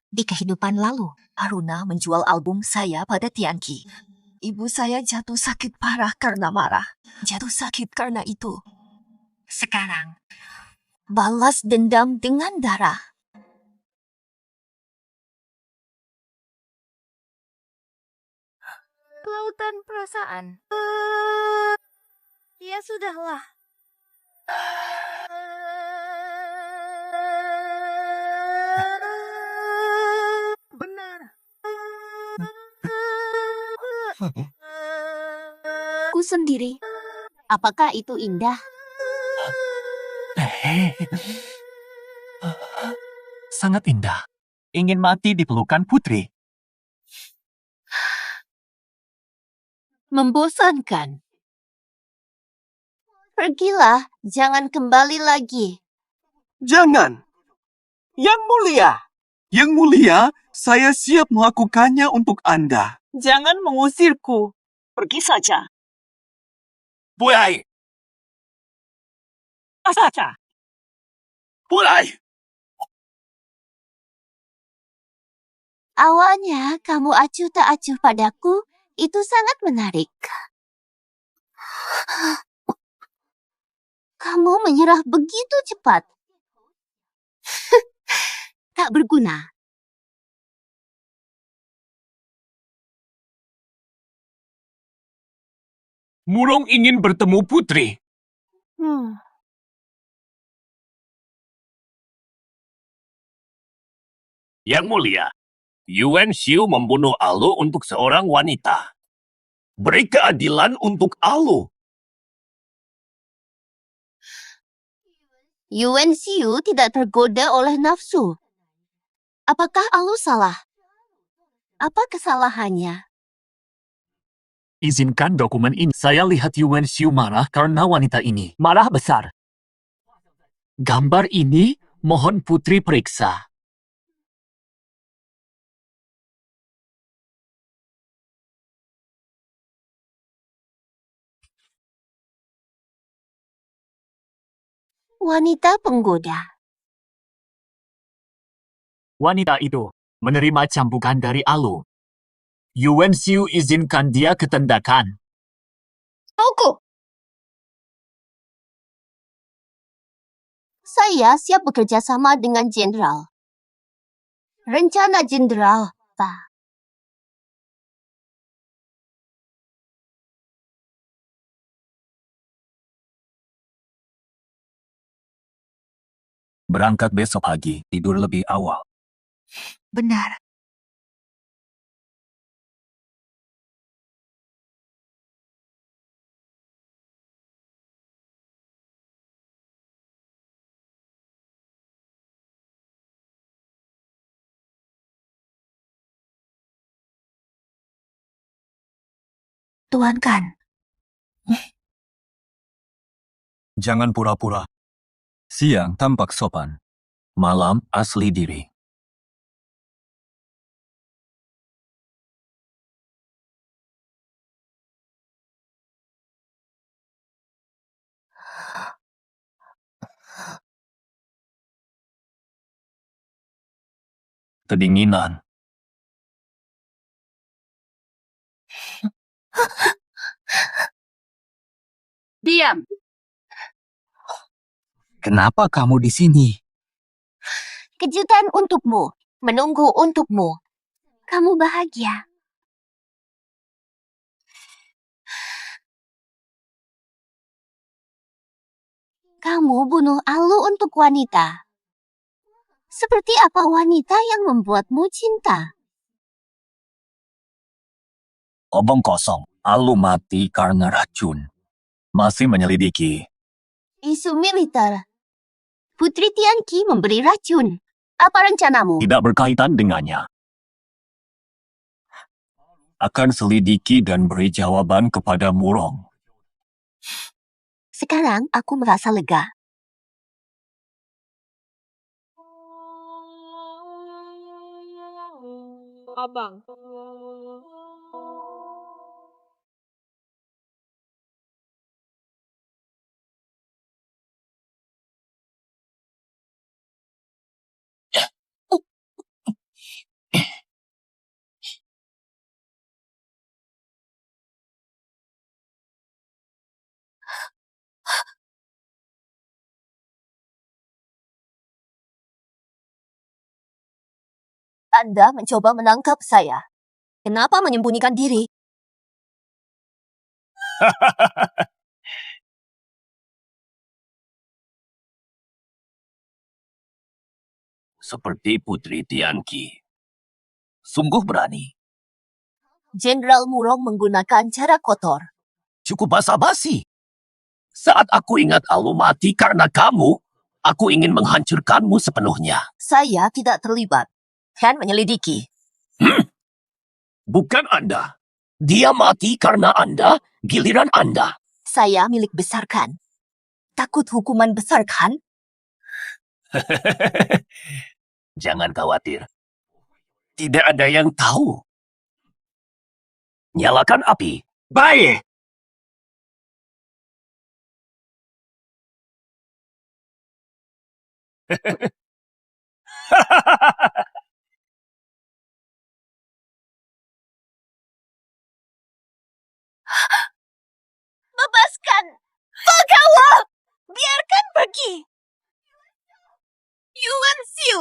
Speaker 1: Di kehidupan lalu, Aruna menjual album saya pada Tianqi. Ibu saya jatuh sakit parah karena marah. Jatuh sakit karena itu. Sekarang, balas dendam dengan darah.
Speaker 4: Kelautan perasaan. Ya sudahlah. Benar.
Speaker 1: Ku sendiri. Apakah itu indah?
Speaker 3: Sangat indah. Ingin mati di pelukan putri.
Speaker 1: Membosankan. Pergilah, jangan kembali lagi.
Speaker 5: Jangan. Yang mulia. Yang mulia, saya siap melakukannya untuk Anda. Jangan mengusirku. Pergi saja. Mulai. Saja. Mulai.
Speaker 1: Awalnya kamu acuh tak acuh padaku, itu sangat menarik. Kamu menyerah begitu cepat. Tak berguna.
Speaker 3: Murong ingin bertemu putri.
Speaker 6: Yang mulia, Yuan Xiu membunuh Alu untuk seorang wanita. Beri keadilan untuk Alu.
Speaker 1: Yuan Xiu tidak tergoda oleh nafsu. Apakah Alu salah? Apa kesalahannya?
Speaker 2: Izinkan dokumen ini. Saya lihat Yuan Xiu marah karena wanita ini. Marah besar. Gambar ini mohon putri periksa.
Speaker 1: Wanita penggoda.
Speaker 2: Wanita itu menerima cambukan dari Alu. Yuan Xiu izinkan dia ke tindakan.
Speaker 1: Tauku. Saya siap bekerja sama dengan jenderal. Rencana jenderal, Pak.
Speaker 5: Berangkat besok pagi, tidur lebih awal.
Speaker 1: Benar. Tuan Kan,
Speaker 5: Jangan pura-pura. Siang tampak sopan. Malam asli diri. Kedinginan.
Speaker 1: diam.
Speaker 5: Kenapa kamu di sini?
Speaker 1: Kejutan untukmu. Menunggu untukmu. Kamu bahagia. Kamu bunuh Alu untuk wanita. Seperti apa wanita yang membuatmu cinta?
Speaker 5: Obong kosong. Alu mati karena racun. Masih menyelidiki.
Speaker 1: Isu militer. Putri Tianqi memberi racun. Apa rencanamu?
Speaker 5: Tidak berkaitan dengannya. Akan selidiki dan beri jawaban kepada Murong.
Speaker 1: Sekarang aku merasa lega.
Speaker 4: Abang.
Speaker 1: Anda mencoba menangkap saya. Kenapa menyembunyikan diri?
Speaker 6: Seperti Putri Tianqi. Sungguh berani.
Speaker 1: Jenderal Murong menggunakan cara kotor.
Speaker 6: Cukup basa-basi. Saat aku ingat Alu mati karena kamu, aku ingin menghancurkanmu sepenuhnya.
Speaker 1: Saya tidak terlibat. Kan menyelidiki.
Speaker 6: Bukan Anda. Dia mati karena Anda, giliran Anda.
Speaker 1: Saya milik besar kan. Takut hukuman besar kan?
Speaker 6: Jangan khawatir. Tidak ada yang tahu. Nyalakan api. Baik.
Speaker 1: Bebaskan! Pagawa! Biarkan pergi! Yuan Xiu!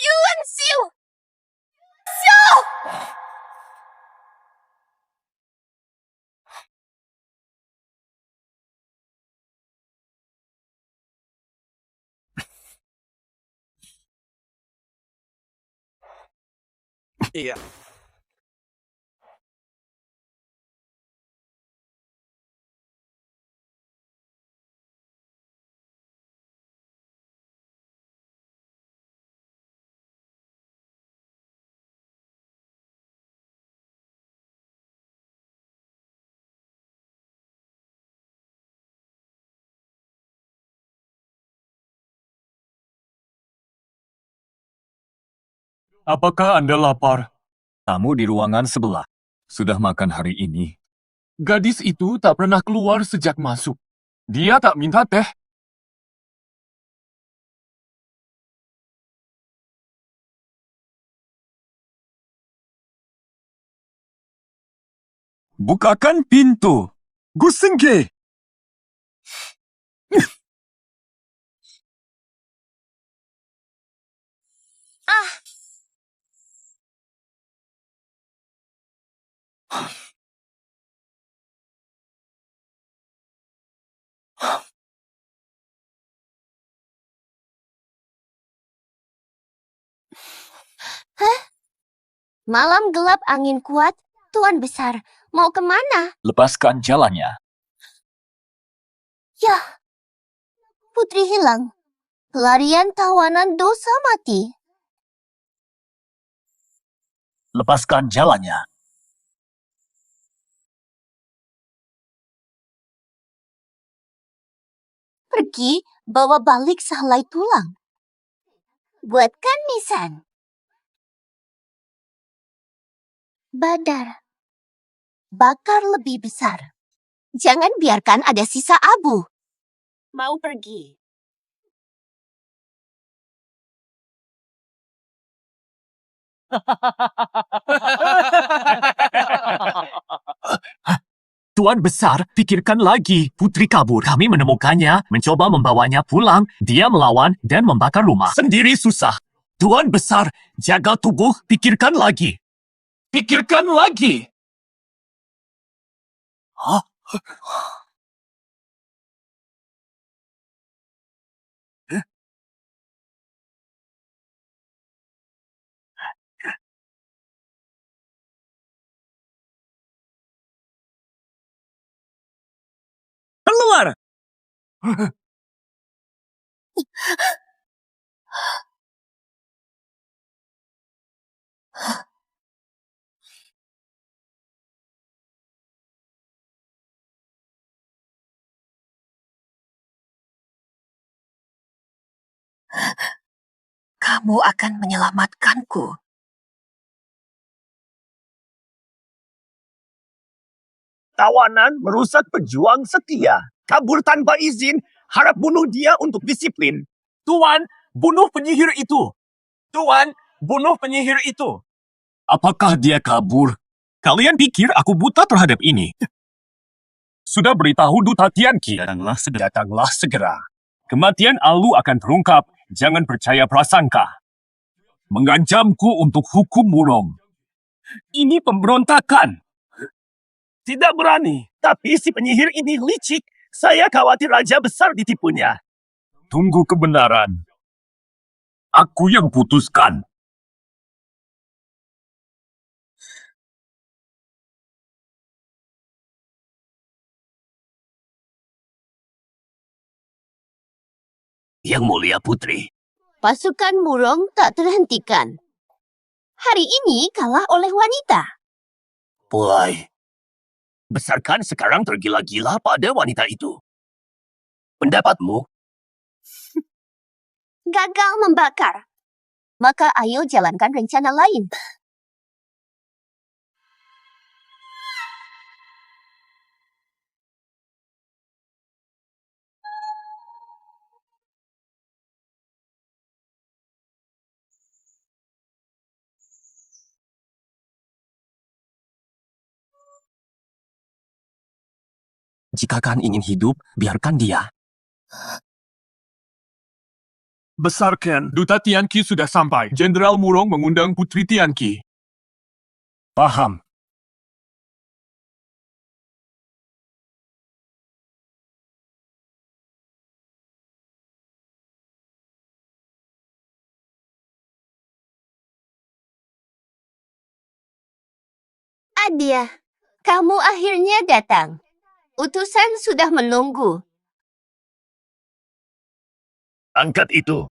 Speaker 1: Yuan Xiu! Xiu!
Speaker 8: Iya.
Speaker 3: Apakah Anda lapar?
Speaker 5: Kamu di ruangan sebelah. Sudah makan hari ini.
Speaker 3: Gadis itu tak pernah keluar sejak masuk. Dia tak minta teh.
Speaker 5: Bukakan pintu. Gusengge.
Speaker 1: Malam gelap angin kuat. Tuan Besar, mau kemana?
Speaker 5: Lepaskan jalannya.
Speaker 1: Yah, Putri hilang. Pelarian tawanan dosa mati.
Speaker 5: Lepaskan jalannya.
Speaker 1: Pergi, bawa balik sehelai tulang. Buatkan nisan. Badar. Bakar lebih besar. Jangan biarkan ada sisa abu. Mau pergi.
Speaker 2: Tuan Besar, pikirkan lagi. Putri kabur. Kami menemukannya, mencoba membawanya pulang. Dia melawan dan membakar rumah.
Speaker 6: Sendiri susah.
Speaker 2: Tuan Besar, jaga tubuh, pikirkan lagi.
Speaker 3: Pikirkan lagi.
Speaker 5: Keluar!
Speaker 1: Kamu akan menyelamatkanku.
Speaker 6: Tawanan merusak pejuang setia. Kabur tanpa izin, harap bunuh dia untuk disiplin.
Speaker 3: Tuan, bunuh penyihir itu. Tuan, bunuh penyihir itu.
Speaker 5: Apakah dia kabur? Kalian pikir aku buta terhadap ini? Sudah beritahu Duta Tianqi. Datanglah segera. Kematian Alu akan terungkap. Jangan percaya prasangka. Mengancamku untuk hukum murung. Ini pemberontakan.
Speaker 6: Tidak berani, tapi si penyihir ini licik. Saya khawatir Raja Besar ditipunya.
Speaker 5: Tunggu kebenaran. Aku yang putuskan.
Speaker 6: Yang Mulia Putri.
Speaker 1: Pasukan Murong tak terhentikan. Hari ini kalah oleh wanita.
Speaker 6: Boy, Besarkan sekarang tergila-gila pada wanita itu. Pendapatmu?
Speaker 1: Gagal membakar. Maka ayo jalankan rencana lain.
Speaker 5: Jika kan ingin hidup, biarkan dia.
Speaker 3: Besarkan, Duta Tianqi sudah sampai. Jenderal Murong mengundang Putri Tianqi.
Speaker 5: Paham.
Speaker 1: Adia, kamu akhirnya datang. Utusan sudah menunggu.
Speaker 6: Angkat itu.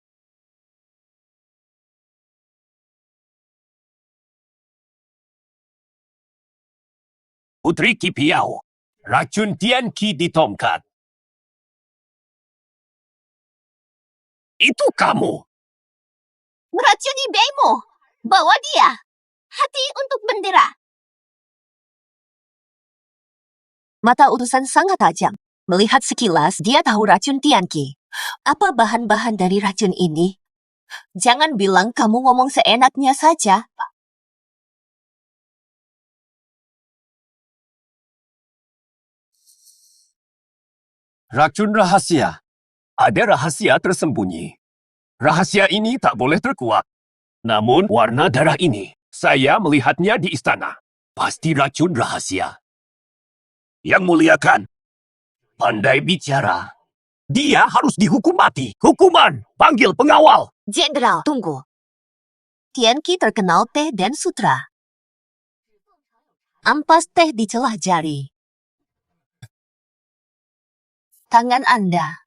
Speaker 6: Putri Kipiao, racun Tianqi di tongkat. Itu kamu.
Speaker 1: Meracuni Beimo. Bawa dia. Hati untuk bendera. Mata utusan sangat tajam. Melihat sekilas, dia tahu racun Tianqi. Apa bahan-bahan dari racun ini? Jangan bilang kamu ngomong seenaknya saja.
Speaker 6: Racun rahasia. Ada rahasia tersembunyi. Rahasia ini tak boleh terkuak. Namun warna darah ini, saya melihatnya di istana. Pasti racun rahasia. Yang mulia Khan, pandai bicara. Dia harus dihukum mati. Hukuman, panggil pengawal.
Speaker 1: Jenderal, tunggu. Tianqi terkenal teh dan sutra. Ampas teh di celah jari. Tangan Anda.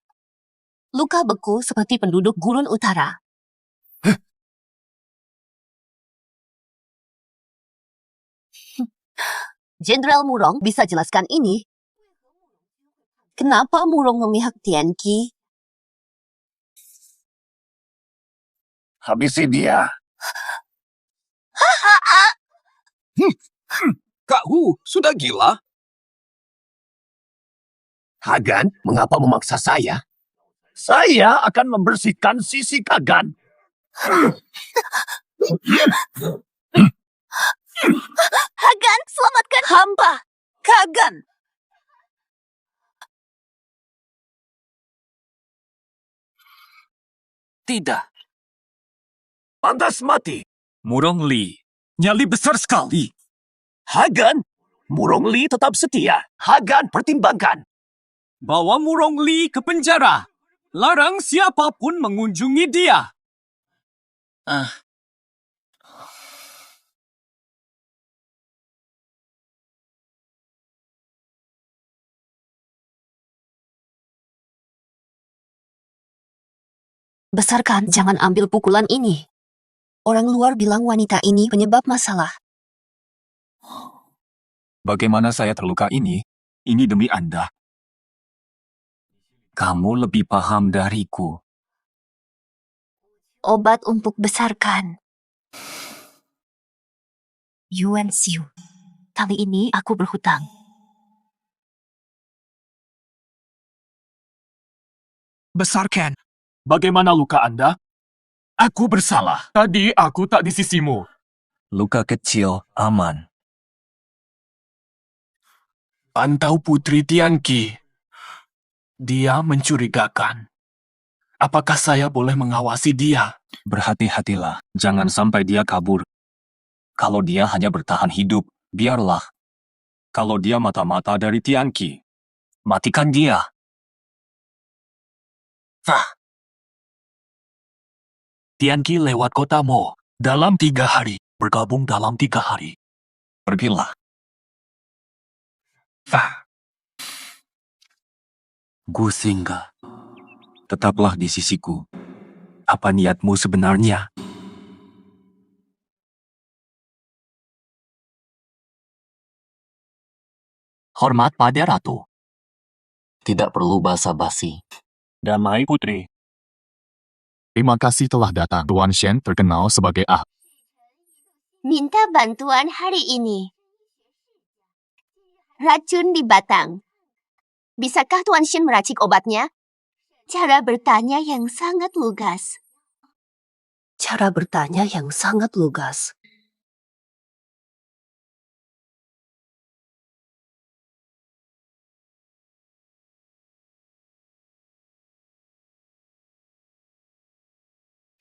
Speaker 1: Luka beku seperti penduduk gurun utara. Jenderal Murong bisa jelaskan ini? Kenapa Murong memihak Tianqi?
Speaker 6: Habisi dia.
Speaker 3: Kak Hu, sudah gila?
Speaker 6: Hagan, mengapa memaksa saya? Saya akan membersihkan sisi Kagan.
Speaker 1: Hagan, selamatkan hamba! Kagan!
Speaker 5: Tidak.
Speaker 6: Pantas mati.
Speaker 5: Murong Li, nyali besar sekali.
Speaker 6: Hagan, Murong Li tetap setia. Hagan, pertimbangkan.
Speaker 5: Bawa Murong Li ke penjara. Larang siapapun mengunjungi dia.
Speaker 1: Besarkan, jangan ambil pukulan ini. Orang luar bilang wanita ini penyebab masalah.
Speaker 5: Bagaimana saya terluka ini? Ini demi Anda. Kamu lebih paham dariku.
Speaker 1: Obat untuk besarkan. Yuan Xiu. Kali ini aku berhutang.
Speaker 3: Besarkan. Bagaimana luka Anda? Aku bersalah. Tadi aku tak di sisimu.
Speaker 5: Luka kecil aman.
Speaker 3: Pantau Putri Tianqi. Dia mencurigakan. Apakah saya boleh mengawasi dia?
Speaker 5: Berhati-hatilah, jangan sampai dia kabur. Kalau dia hanya bertahan hidup, biarlah. Kalau dia mata-mata dari Tianqi, matikan dia.
Speaker 3: Tianqi lewat kotamu dalam 3 hari. Bergabung dalam 3 hari.
Speaker 5: Pergilah. Gu Singga, tetaplah di sisiku. Apa niatmu sebenarnya?
Speaker 2: Hormat pada Ratu. Tidak perlu basa-basi.
Speaker 5: Damai Putri.
Speaker 3: Terima kasih telah datang. Tuan Shen terkenal sebagai
Speaker 1: Minta bantuan hari ini. Racun di batang. Bisakah Tuan Shen meracik obatnya? Cara bertanya yang sangat lugas. Cara bertanya yang sangat lugas.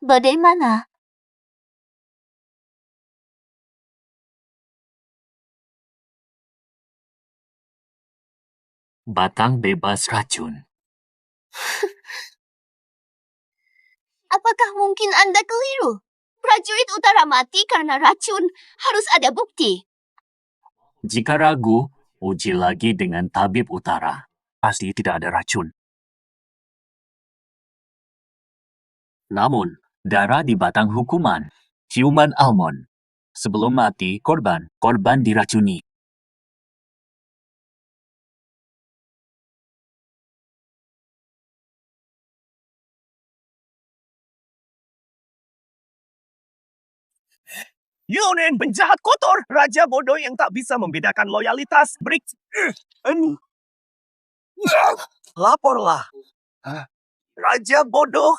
Speaker 1: Bagaimana?
Speaker 2: Batang bebas racun.
Speaker 1: Apakah mungkin Anda keliru? Prajurit utara mati karena racun. Harus ada bukti.
Speaker 2: Jika ragu, uji lagi dengan tabib utara. Pasti tidak ada racun. Namun, darah di batang hukuman. Ciuman almond. Sebelum mati, korban diracuni.
Speaker 6: Yunen penjahat kotor. Raja bodoh yang tak bisa membedakan loyalitas. Laporlah. Raja bodoh.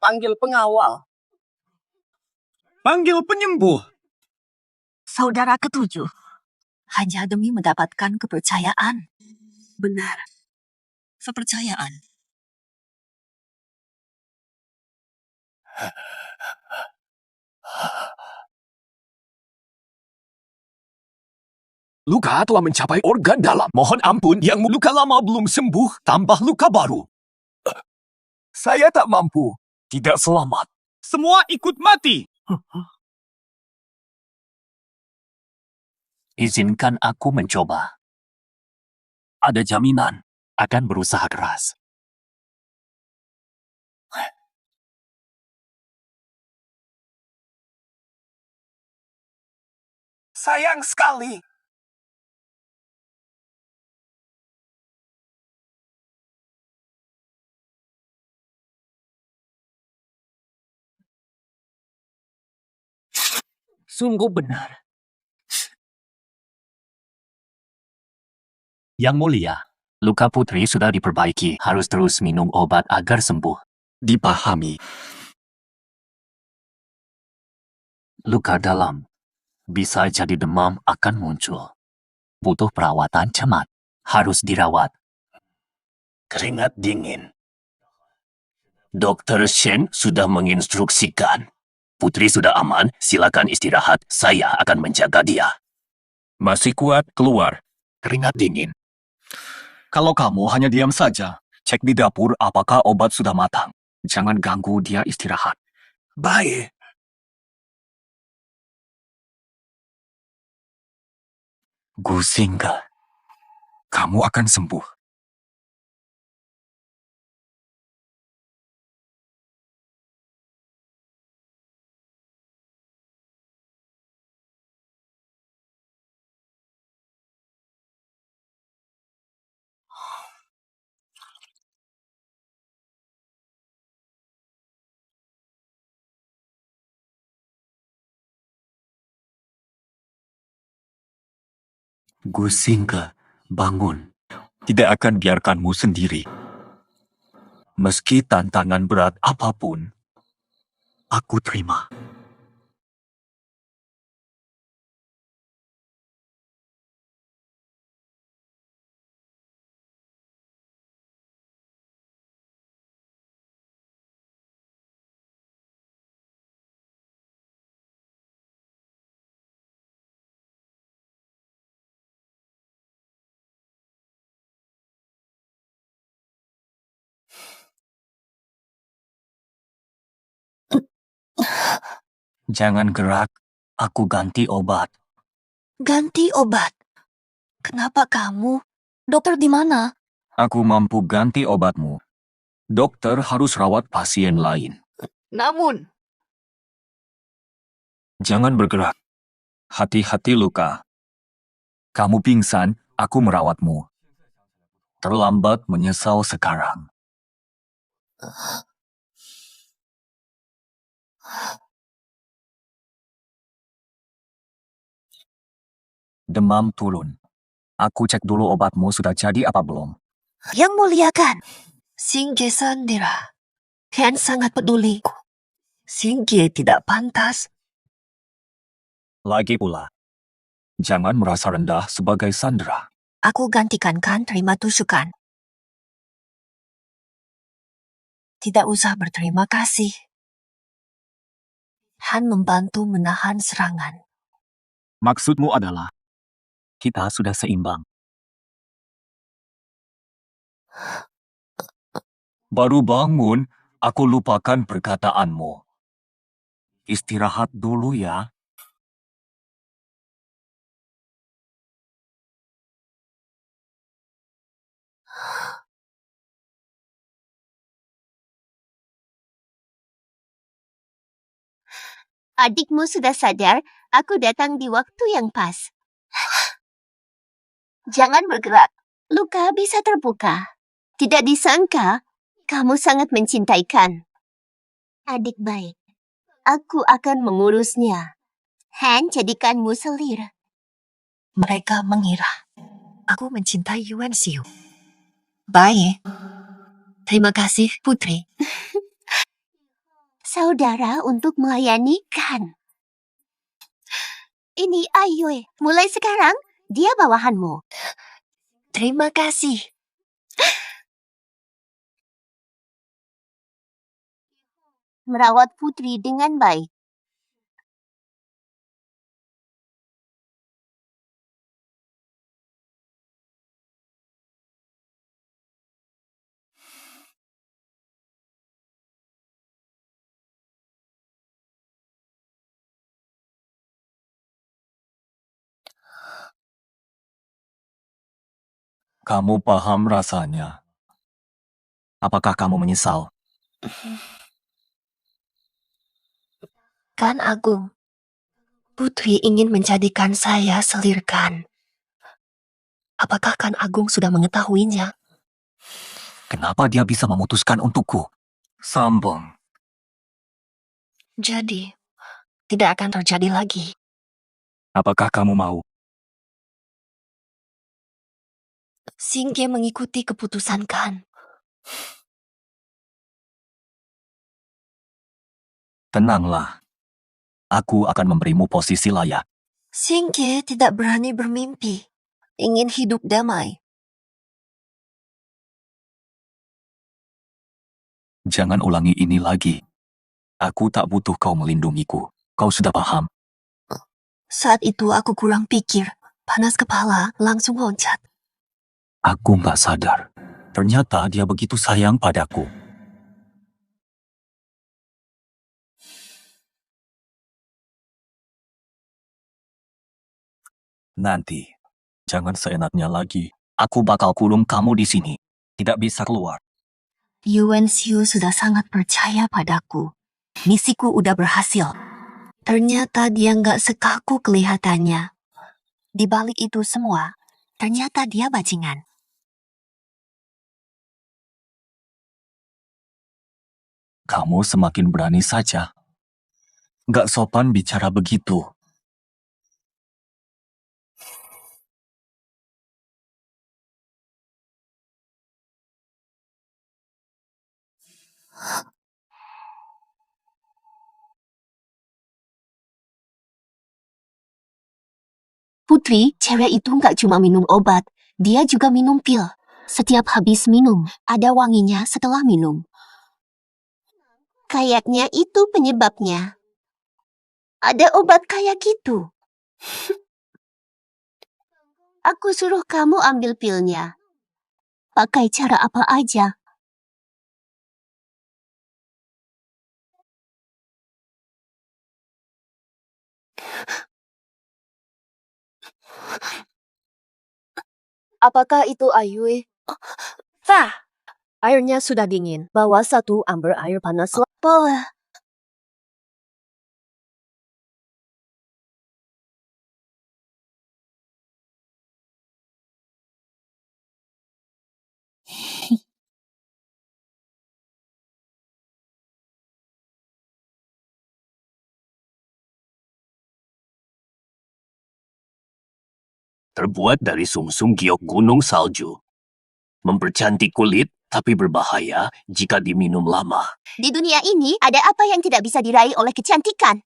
Speaker 6: Panggil pengawal.
Speaker 5: Panggil penyembuh.
Speaker 1: Saudara ketujuh. Hanya demi mendapatkan kepercayaan. Benar. Kepercayaan.
Speaker 6: Luka telah mencapai organ dalam. Mohon ampun, yang luka lama belum sembuh, tambah luka baru. Saya tak mampu.
Speaker 5: Tidak selamat.
Speaker 3: Semua ikut mati.
Speaker 2: Izinkan aku mencoba.
Speaker 5: Ada jaminan.
Speaker 2: Akan berusaha keras.
Speaker 6: Sayang sekali.
Speaker 2: Sungguh benar. Yang mulia, luka putri sudah diperbaiki. Harus terus minum obat agar sembuh.
Speaker 5: Dipahami.
Speaker 2: Luka dalam. Bisa jadi demam akan muncul. Butuh perawatan cemat. Harus dirawat.
Speaker 6: Keringat dingin. Dokter Shen sudah menginstruksikan. Putri sudah aman, silakan istirahat. Saya akan menjaga dia.
Speaker 5: Masih kuat, keluar.
Speaker 6: Keringat dingin.
Speaker 5: Kalau kamu hanya diam saja, cek di dapur apakah obat sudah matang. Jangan ganggu dia istirahat.
Speaker 6: Baik.
Speaker 5: Gusingga, kamu akan sembuh. Gusingga, bangun. Tidak akan biarkanmu sendiri. Meski tantangan berat apapun, aku terima. Jangan gerak, aku ganti obat.
Speaker 1: Ganti obat. Kenapa kamu? Dokter di mana?
Speaker 5: Aku mampu ganti obatmu. Dokter harus rawat pasien lain.
Speaker 1: Namun,
Speaker 5: Jangan bergerak. Hati-hati luka. Kamu pingsan, aku merawatmu. Terlambat menyesal sekarang. Demam turun. Aku cek dulu obatmu sudah jadi apa belum.
Speaker 1: Yang mulia kan? Singge Sandera. Ken sangat peduli. Singge tidak pantas.
Speaker 5: Lagi pula, jangan merasa rendah sebagai Sandra.
Speaker 1: Aku gantikan kan terima tusukan. Tidak usah berterima kasih. Han membantu menahan serangan.
Speaker 5: Maksudmu adalah, kita sudah seimbang. Baru bangun, aku lupakan perkataanmu. Istirahat dulu ya.
Speaker 9: Adikmu sudah sadar, aku datang di waktu yang pas. Jangan bergerak, luka bisa terbuka. Tidak disangka, kamu sangat mencintai Kan. Adik baik, aku akan mengurusnya. Han jadikanmu selir.
Speaker 1: Mereka mengira aku mencintai Yuan Xiu. Baik. Terima kasih, Putri.
Speaker 9: Saudara untuk melayani Kan. Ini Ayoy, mulai sekarang Dia bawahanmu.
Speaker 1: Terima kasih.
Speaker 9: Merawat putri dengan baik.
Speaker 5: Kamu paham rasanya. Apakah kamu menyesal?
Speaker 1: Kan Agung, Putri ingin menjadikan saya selirkan. Apakah Kan Agung sudah mengetahuinya?
Speaker 5: Kenapa dia bisa memutuskan untukku? Sambung.
Speaker 1: Jadi, tidak akan terjadi lagi.
Speaker 5: Apakah kamu mau?
Speaker 1: Singke mengikuti keputusan Kan.
Speaker 5: Tenanglah. Aku akan memberimu posisi layak.
Speaker 1: Singke tidak berani bermimpi. Ingin hidup damai.
Speaker 5: Jangan ulangi ini lagi. Aku tak butuh kau melindungiku. Kau sudah paham?
Speaker 1: Saat itu aku kurang pikir. Panas kepala langsung loncat.
Speaker 5: Aku nggak sadar. Ternyata dia begitu sayang padaku. Nanti, jangan seenaknya lagi. Aku bakal kurung kamu di sini. Tidak bisa keluar.
Speaker 1: Yuan Xiu sudah sangat percaya padaku. Misiku udah berhasil. Ternyata dia nggak sekaku kelihatannya. Di balik itu semua, ternyata dia bajingan.
Speaker 5: Kamu semakin berani saja. Nggak sopan bicara begitu.
Speaker 9: Putri, cewek itu nggak cuma minum obat, dia juga minum pil. Setiap habis minum, ada wanginya setelah minum. Kayaknya itu penyebabnya. Ada obat kayak gitu. Aku suruh kamu ambil pilnya. Pakai cara apa aja.
Speaker 1: Apakah itu Ayue? Fah! Airnya sudah dingin. Bawa satu amber air panas.
Speaker 9: Boleh.
Speaker 6: Terbuat dari sumsum giok gunung salju. Mempercantik kulit, tapi berbahaya jika diminum lama.
Speaker 9: Di dunia ini, ada apa yang tidak bisa diraih oleh kecantikan?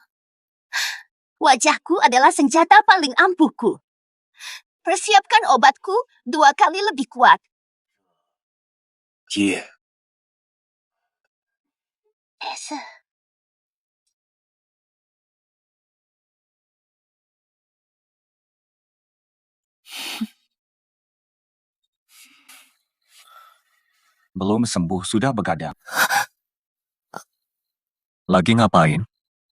Speaker 9: Wajahku adalah senjata paling ampuhku. Persiapkan obatku 2 kali lebih kuat.
Speaker 6: Cie,
Speaker 5: Belum sembuh sudah begadang. Lagi ngapain?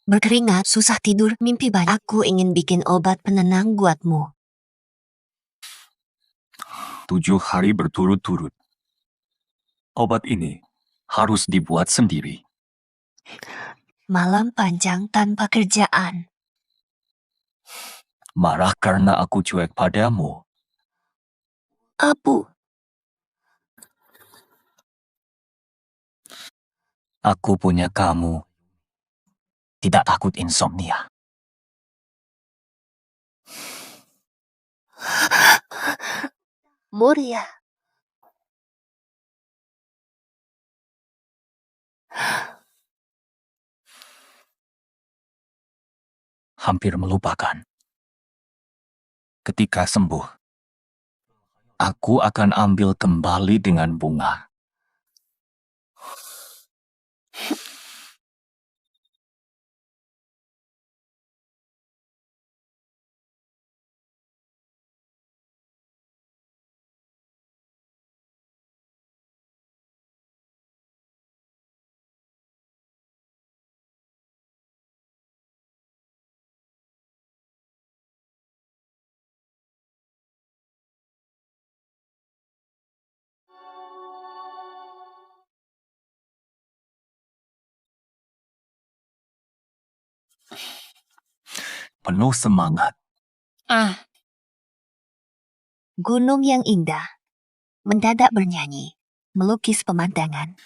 Speaker 1: Berkeringat, susah tidur, mimpi banyak. Aku ingin bikin obat penenang buatmu.
Speaker 5: 7 hari berturut-turut. Obat ini harus dibuat sendiri.
Speaker 1: Malam panjang tanpa kerjaan.
Speaker 5: Marah karena aku cuek padamu.
Speaker 1: Abu,
Speaker 5: Aku punya kamu. Tidak takut insomnia.
Speaker 1: Muria.
Speaker 5: Hampir melupakan. Ketika sembuh, aku akan ambil kembali dengan bunga. Penuh semangat.
Speaker 1: Gunung yang indah mendadak bernyanyi, melukis pemandangan.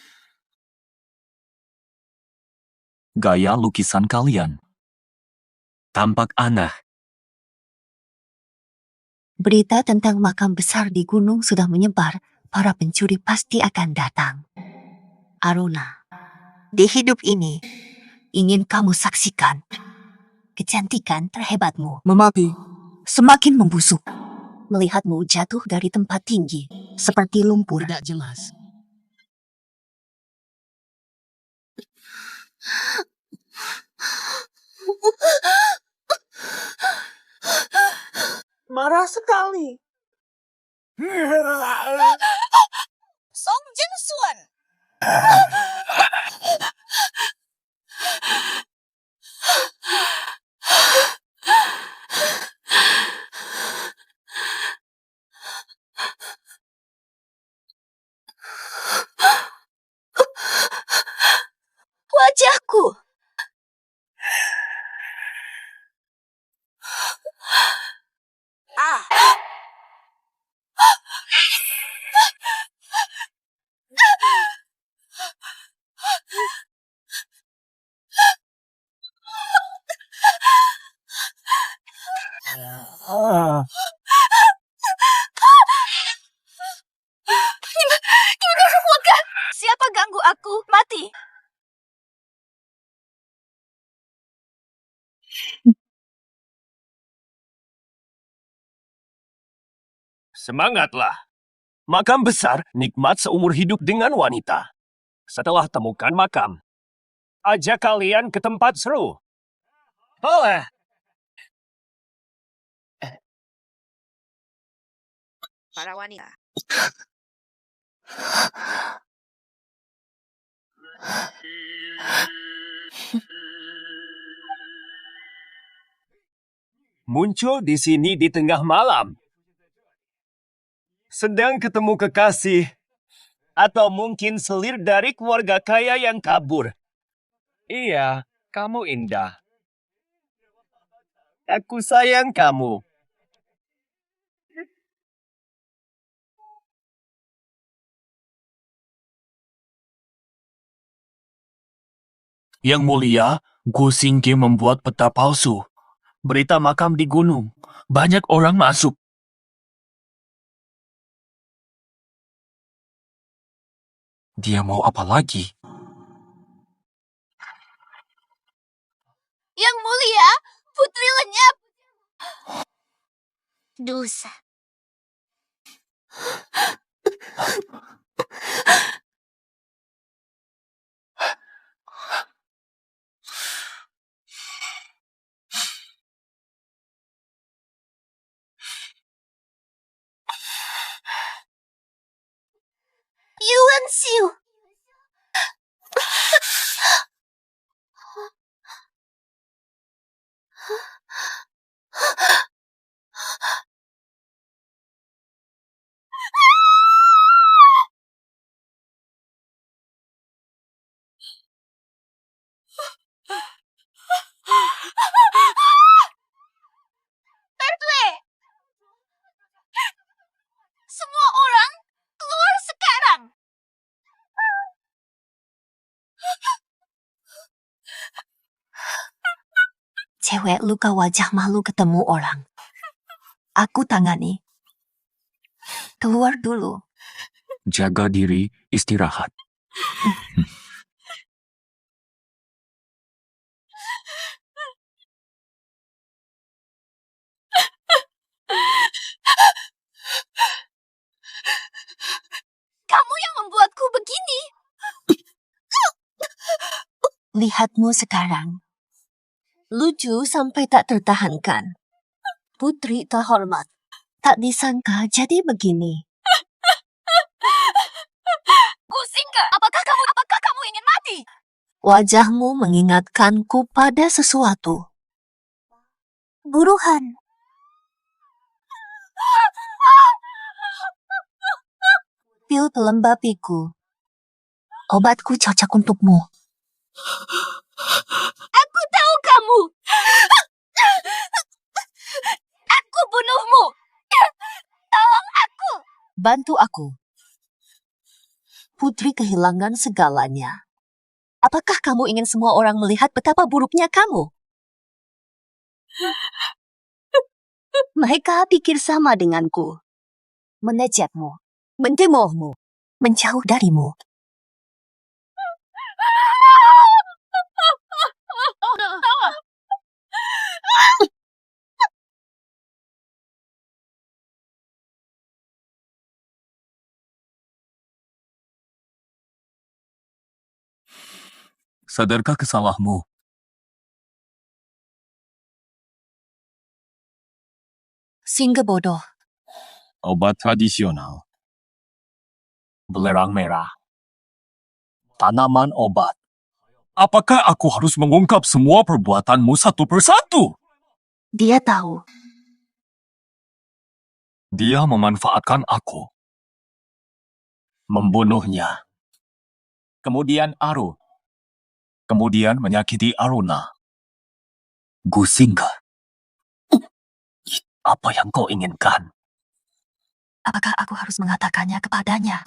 Speaker 5: Gaya lukisan kalian tampak aneh.
Speaker 1: Berita tentang makam besar di gunung sudah menyebar, para pencuri pasti akan datang. Aruna, di hidup ini, ingin kamu saksikan kecantikan terhebatmu
Speaker 8: Memati.
Speaker 1: semakin membusuk. Melihatmu jatuh dari tempat tinggi, seperti lumpur.
Speaker 7: Tidak jelas.
Speaker 3: Marah sekali.
Speaker 1: Song Jin Suan. Wajahku. Siapa ganggu aku? Mati.
Speaker 6: Semangatlah. Makam besar nikmat seumur hidup dengan wanita. Setelah temukan makam, ajak kalian ke tempat seru. Boleh.
Speaker 4: Para wanita.
Speaker 6: Muncul di sini di tengah malam. Sedang ketemu kekasih. Atau mungkin selir dari keluarga kaya yang kabur.
Speaker 3: Iya, kamu indah.
Speaker 6: Aku sayang kamu.
Speaker 5: Yang mulia, Gu Xingge membuat peta palsu. Berita makam di gunung. Banyak orang masuk. Dia mau apa lagi?
Speaker 9: Yang mulia, putri lenyap. Dosa. Yuan Xiu. Semua orang keluar sekarang.
Speaker 1: Cewek luka wajah malu ketemu orang. Aku tangani. Keluar dulu.
Speaker 5: Jaga diri, istirahat.
Speaker 1: Lihatmu sekarang. Lucu sampai tak tertahankan. Putri terhormat. Tak disangka jadi begini. Pusingkah? Apakah kamu ingin mati? Wajahmu mengingatkanku pada sesuatu. Buruhan. Pil pelembapiku. Obatku cocok untukmu. Aku tahu kamu. Aku bunuhmu. Tolong aku. Bantu aku. Putri kehilangan segalanya. Apakah kamu ingin semua orang melihat betapa buruknya kamu? Mereka pikir sama denganku. Menejatmu, mendemohmu, menjauh darimu.
Speaker 5: Sadarkah kesalahanmu?
Speaker 1: Singa bodoh.
Speaker 5: Obat tradisional. Belerang merah. Tanaman obat. Apakah aku harus mengungkap semua perbuatanmu satu persatu?
Speaker 1: Dia tahu.
Speaker 5: Dia memanfaatkan aku. Membunuhnya. Kemudian Aru. Kemudian menyakiti Aruna. Gusingga. Apa yang kau inginkan?
Speaker 1: Apakah aku harus mengatakannya kepadanya?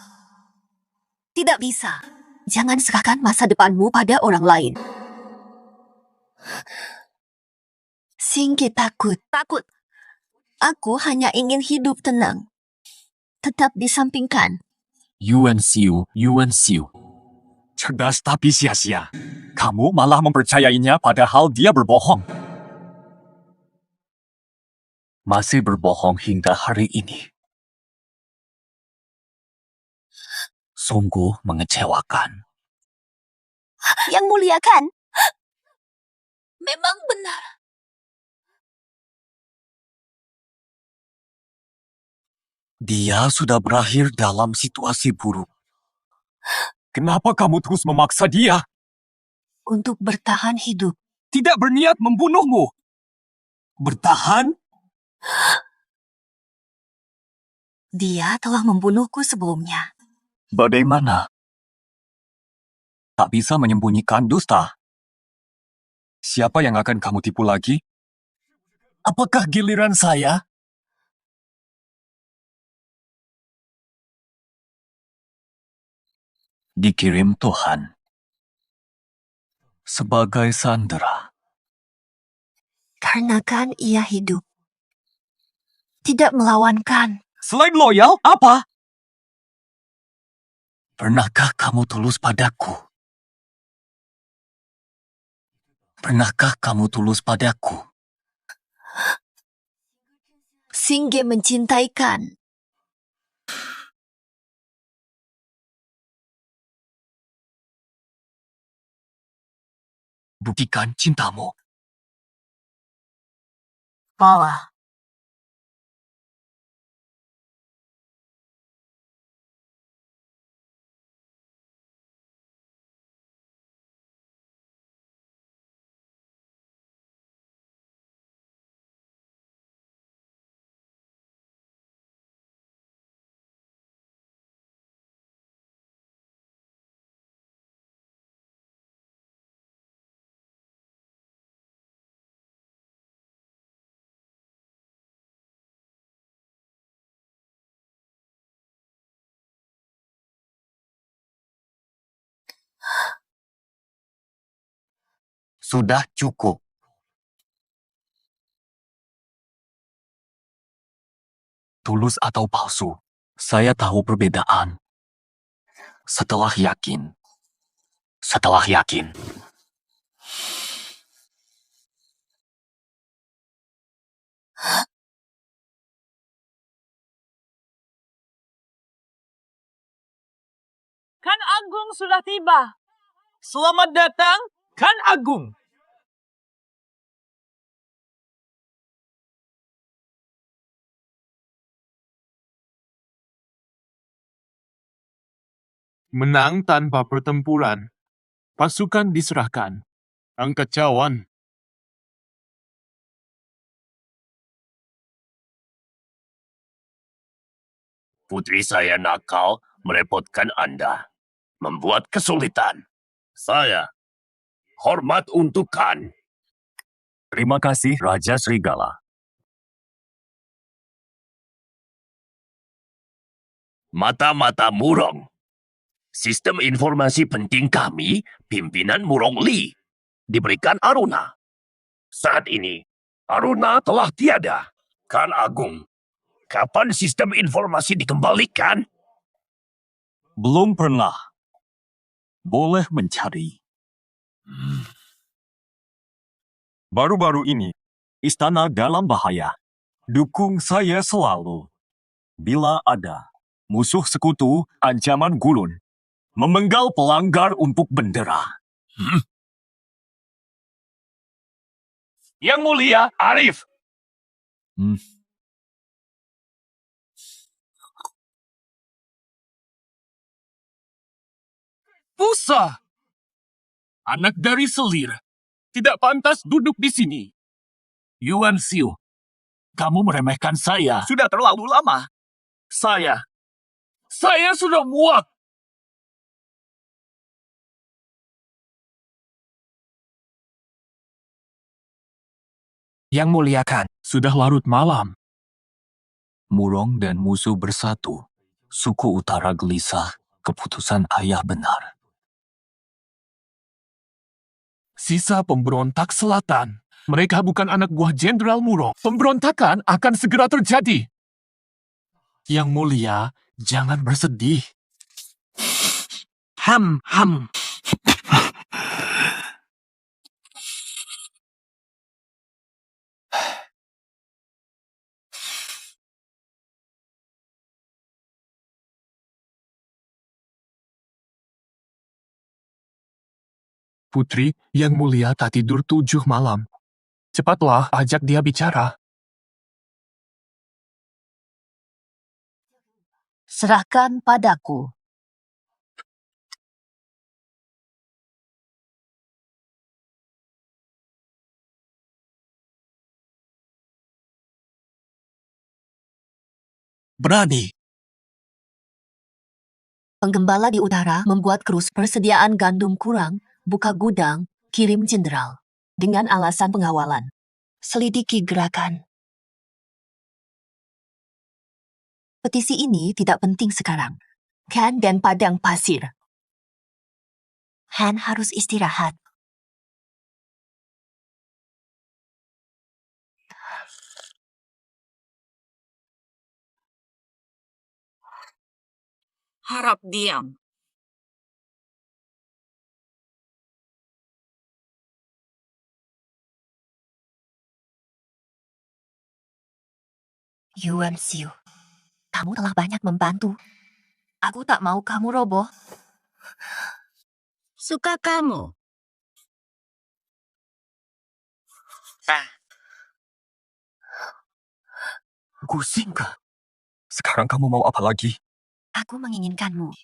Speaker 1: Tidak bisa. Jangan serahkan masa depanmu pada orang lain. Singgi takut. Aku hanya ingin hidup tenang. Tetap disampingkan.
Speaker 5: Yuan Xiu. Cerdas tapi sia-sia. Kamu malah mempercayainya padahal dia berbohong. Masih berbohong hingga hari ini. Sungguh mengecewakan.
Speaker 1: Yang mulia kan? Memang benar.
Speaker 5: Dia sudah berakhir dalam situasi buruk. Kenapa kamu terus memaksa dia?
Speaker 1: Untuk bertahan hidup.
Speaker 5: Tidak berniat membunuhmu. Bertahan?
Speaker 1: Dia telah membunuhku sebelumnya.
Speaker 5: Bagaimana? Tak bisa menyembunyikan dusta. Siapa yang akan kamu tipu lagi? Apakah giliran saya? Dikirim Tuhan. Sebagai sandera.
Speaker 1: Karena kan ia hidup. Tidak melawankan.
Speaker 5: Selain loyal, apa? Pernahkah kamu tulus padaku? Pernahkah kamu tulus padaku?
Speaker 1: Singge mencintaikan.
Speaker 5: Buktikan cintamu.
Speaker 1: Bawa.
Speaker 5: Sudah cukup. Tulus atau palsu, saya tahu perbedaan. Setelah yakin.
Speaker 7: Kan Agung sudah tiba. Selamat datang
Speaker 3: Khan Agung. Menang tanpa pertempuran. Pasukan diserahkan. Angkat cawan.
Speaker 6: Putri saya nakal, merepotkan Anda. Membuat kesulitan. Saya hormat untuk Khan.
Speaker 5: Terima kasih, Raja Serigala.
Speaker 6: Mata-mata Murong. Sistem informasi penting kami, pimpinan Murong Li, diberikan Aruna. Saat ini, Aruna telah tiada. Khan Agung, kapan sistem informasi dikembalikan?
Speaker 5: Belum pernah. Boleh mencari. Baru-baru ini, istana dalam bahaya. Dukung saya selalu. Bila ada musuh sekutu, ancaman gulun. Memenggal pelanggar untuk bendera.
Speaker 3: Yang Mulia, Arif. Pusa! Anak dari selir. Tidak pantas duduk di sini. Yuan Xiu, kamu meremehkan saya. Sudah terlalu lama. Saya sudah muak. Yang Mulia Khan, sudah larut malam.
Speaker 5: Murong dan musuh bersatu. Suku utara gelisah. Keputusan ayah benar.
Speaker 3: Sisa pemberontak selatan. Mereka bukan anak buah Jenderal Murong. Pemberontakan akan segera terjadi. Yang Mulia, jangan bersedih. Ham. Putri, Yang Mulia tak tidur 7 malam. Cepatlah ajak dia bicara.
Speaker 1: Serahkan padaku.
Speaker 3: Berani.
Speaker 1: Penggembala di utara membuat krus persediaan gandum kurang, buka gudang, kirim jenderal. Dengan alasan pengawalan. Selidiki gerakan. Petisi ini tidak penting sekarang. Han dan padang pasir. Han harus istirahat.
Speaker 7: Harap diam.
Speaker 1: Yuan Xiu, kamu telah banyak membantu. Aku tak mau kamu roboh.
Speaker 7: Suka kamu.
Speaker 5: Gusingka. Sekarang kamu mau apa lagi?
Speaker 1: Aku menginginkanmu.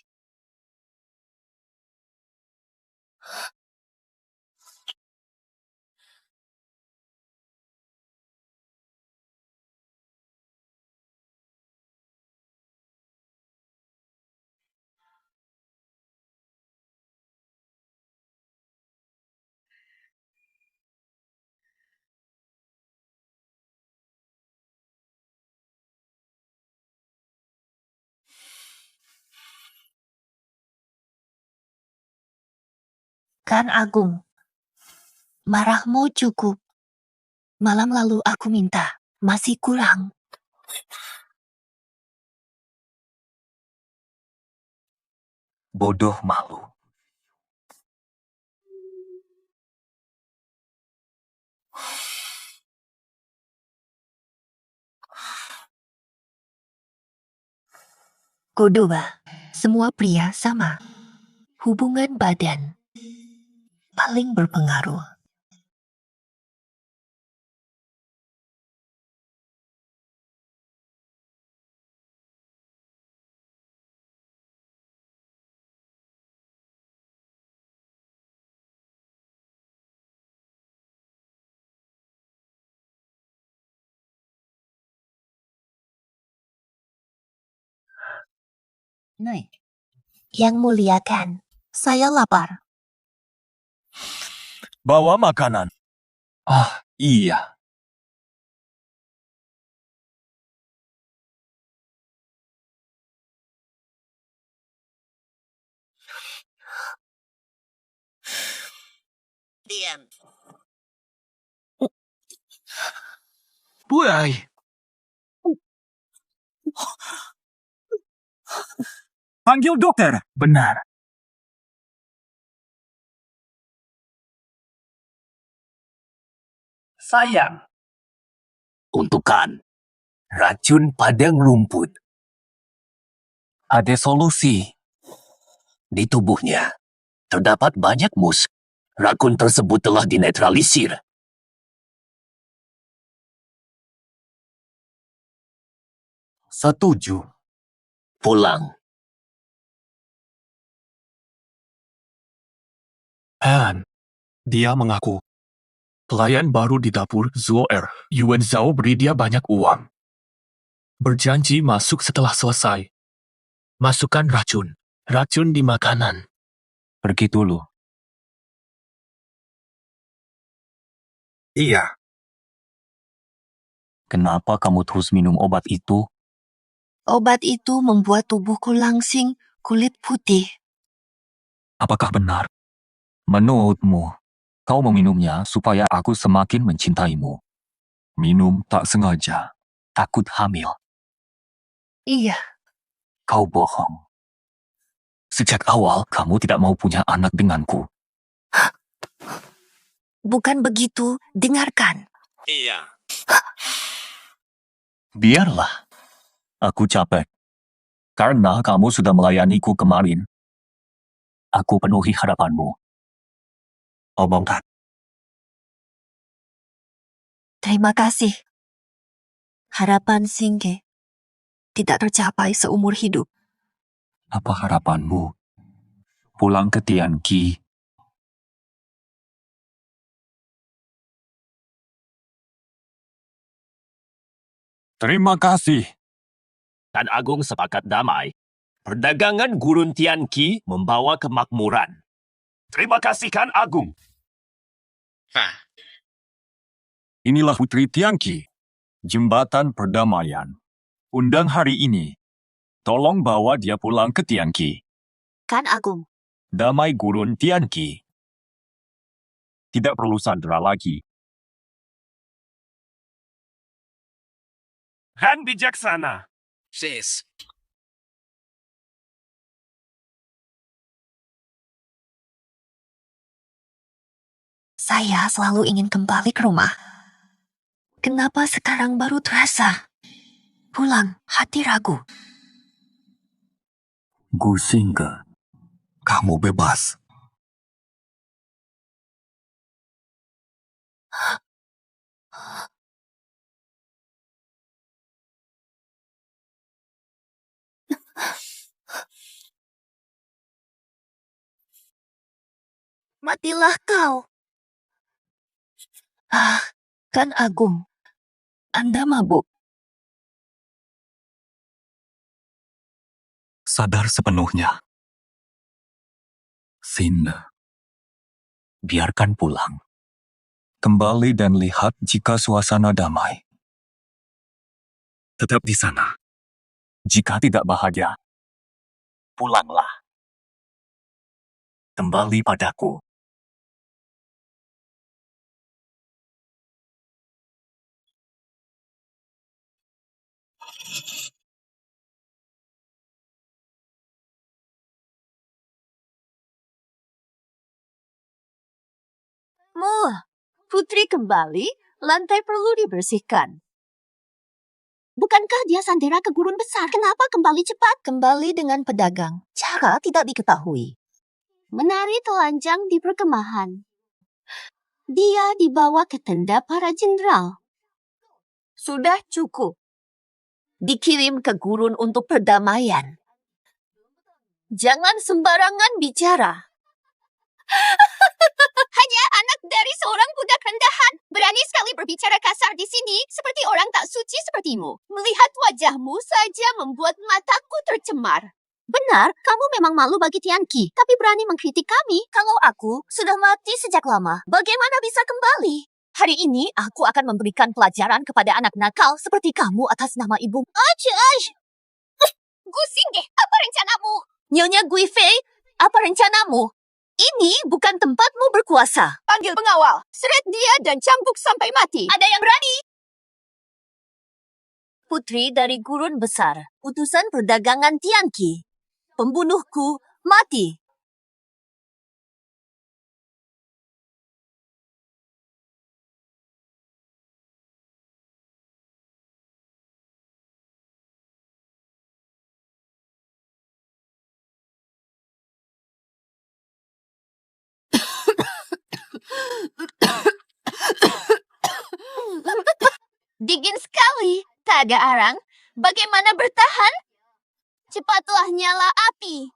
Speaker 1: Khan Agung, marahmu cukup. Malam lalu aku minta, masih kurang.
Speaker 5: Bodoh malu.
Speaker 1: Kedua, semua pria sama. Hubungan badan. paling berpengaruh.
Speaker 9: Yang mulia kan? Saya lapar.
Speaker 5: Bawa makanan. Ah, iya.
Speaker 7: Diam.
Speaker 3: Buai.
Speaker 5: Panggil dokter.
Speaker 3: Benar.
Speaker 6: Sayang. Untukan. Racun padang rumput.
Speaker 5: Ada solusi.
Speaker 6: Di tubuhnya terdapat banyak mus. Racun tersebut telah dinetralisir.
Speaker 5: Setuju.
Speaker 6: Pulang.
Speaker 3: Han. Dia mengaku. Pelayan baru di dapur Zoer, Yuan Zhao beri dia banyak uang. Berjanji masuk setelah selesai. Masukkan racun. Racun di makanan.
Speaker 5: Pergi dulu.
Speaker 3: Iya.
Speaker 5: Kenapa kamu terus minum obat itu?
Speaker 1: Obat itu membuat tubuhku langsing kulit putih.
Speaker 5: Apakah benar? Menurutmu, kau meminumnya supaya aku semakin mencintaimu. Minum tak sengaja. Takut hamil.
Speaker 1: Iya,
Speaker 5: Kau bohong. Sejak awal kamu tidak mau punya anak denganku.
Speaker 1: bukan begitu. Dengarkan.
Speaker 3: Iya.
Speaker 5: Biarlah. Aku capek. Karena kamu sudah melayaniku kemarin. Aku penuhi harapanmu. Omong kan?
Speaker 1: Terima kasih. Harapan Singge tidak tercapai seumur hidup.
Speaker 5: Apa harapanmu? Pulang ke Tianqi. Terima kasih.
Speaker 6: Tan Agung sepakat damai. Perdagangan gurun Tianqi membawa kemakmuran. Terima kasih Kan Agung.
Speaker 5: Inilah Putri Tianqi. Jembatan perdamaian. Undang hari ini. Tolong bawa dia pulang ke Tianqi.
Speaker 9: Kan Agung.
Speaker 5: Damai gurun Tianqi. Tidak perlu sandera lagi.
Speaker 3: Han bijaksana.
Speaker 8: Sis.
Speaker 1: Saya selalu ingin kembali ke rumah. Kenapa sekarang baru terasa? Pulang, hati ragu.
Speaker 5: Gu Xingge, kamu bebas.
Speaker 1: Matilah kau. Kan Agung. Anda mabuk.
Speaker 5: Sadar sepenuhnya. Sin, biarkan pulang. Kembali dan lihat jika suasana damai. Tetap di sana. Jika tidak bahagia, pulanglah. Kembali padaku.
Speaker 9: Putri kembali, lantai perlu dibersihkan. Bukankah dia sandera ke gurun besar? Kenapa kembali cepat?
Speaker 1: Kembali dengan pedagang. Cara tidak diketahui.
Speaker 9: menari telanjang di perkemahan. Dia dibawa ke tenda para jenderal.
Speaker 1: Sudah cukup. Dikirim ke gurun untuk perdamaian. Jangan sembarangan bicara.
Speaker 9: Hanya anak dari seorang budak rendahan. Berani sekali berbicara kasar di sini seperti orang tak suci sepertimu. Melihat wajahmu saja membuat mataku tercemar. Benar, kamu memang malu bagi Tianqi, tapi berani mengkritik kami.
Speaker 1: Kalau aku sudah mati sejak lama, bagaimana bisa kembali? Hari ini aku akan memberikan pelajaran kepada anak nakal seperti kamu atas nama ibu.
Speaker 9: Gu Xingge, apa rencanamu?
Speaker 1: Nyonya Guifei, apa rencanamu? Ini bukan tempatmu berkuasa.
Speaker 9: Panggil pengawal, seret dia dan cambuk sampai mati. Ada yang berani?
Speaker 1: Putri dari gurun besar, utusan perdagangan Tianqi. Pembunuhku mati.
Speaker 9: Dingin sekali. Tak ada arang. Bagaimana bertahan? Cepatlah nyala api.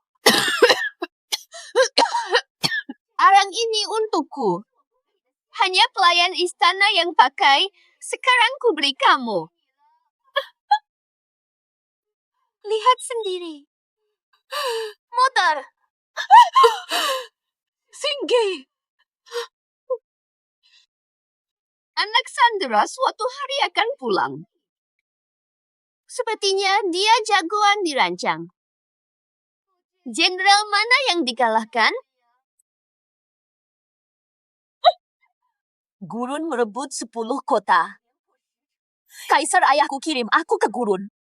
Speaker 9: Arang ini untukku. Hanya pelayan istana yang pakai. Sekarang ku beri kamu. Lihat sendiri. Motor. Singgi. Anak Sandra suatu hari akan pulang. Sepertinya dia jagoan dirancang. Jenderal mana yang dikalahkan?
Speaker 1: Gurun merebut 10 kota. Kaisar ayahku kirim aku ke gurun.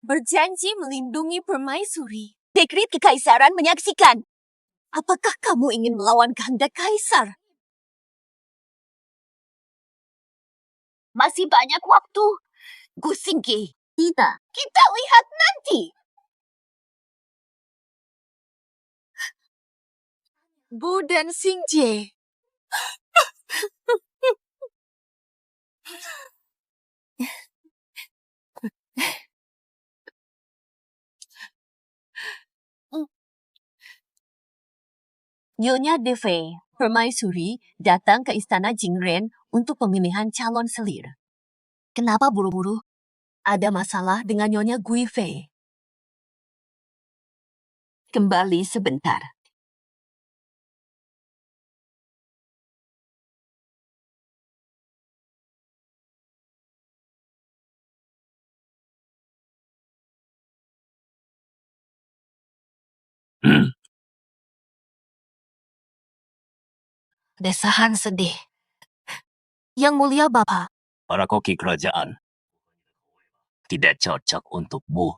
Speaker 1: Berjanji melindungi permaisuri. Dekrit kekaisaran menyaksikan. Apakah kamu ingin melawan kehendak kaisar? Masih banyak waktu. Gu Xingge. Tidak.
Speaker 9: Kita lihat nanti.
Speaker 1: Bu dan Xingje. Nyonya Defei, permaisuri, datang ke istana Jingren untuk pemilihan calon selir. Kenapa buru-buru? Ada masalah dengan Nyonya Guifei. Kembali sebentar. Desahan sedih. Yang mulia Bapak.
Speaker 6: Para koki kerajaan tidak cocok untukmu.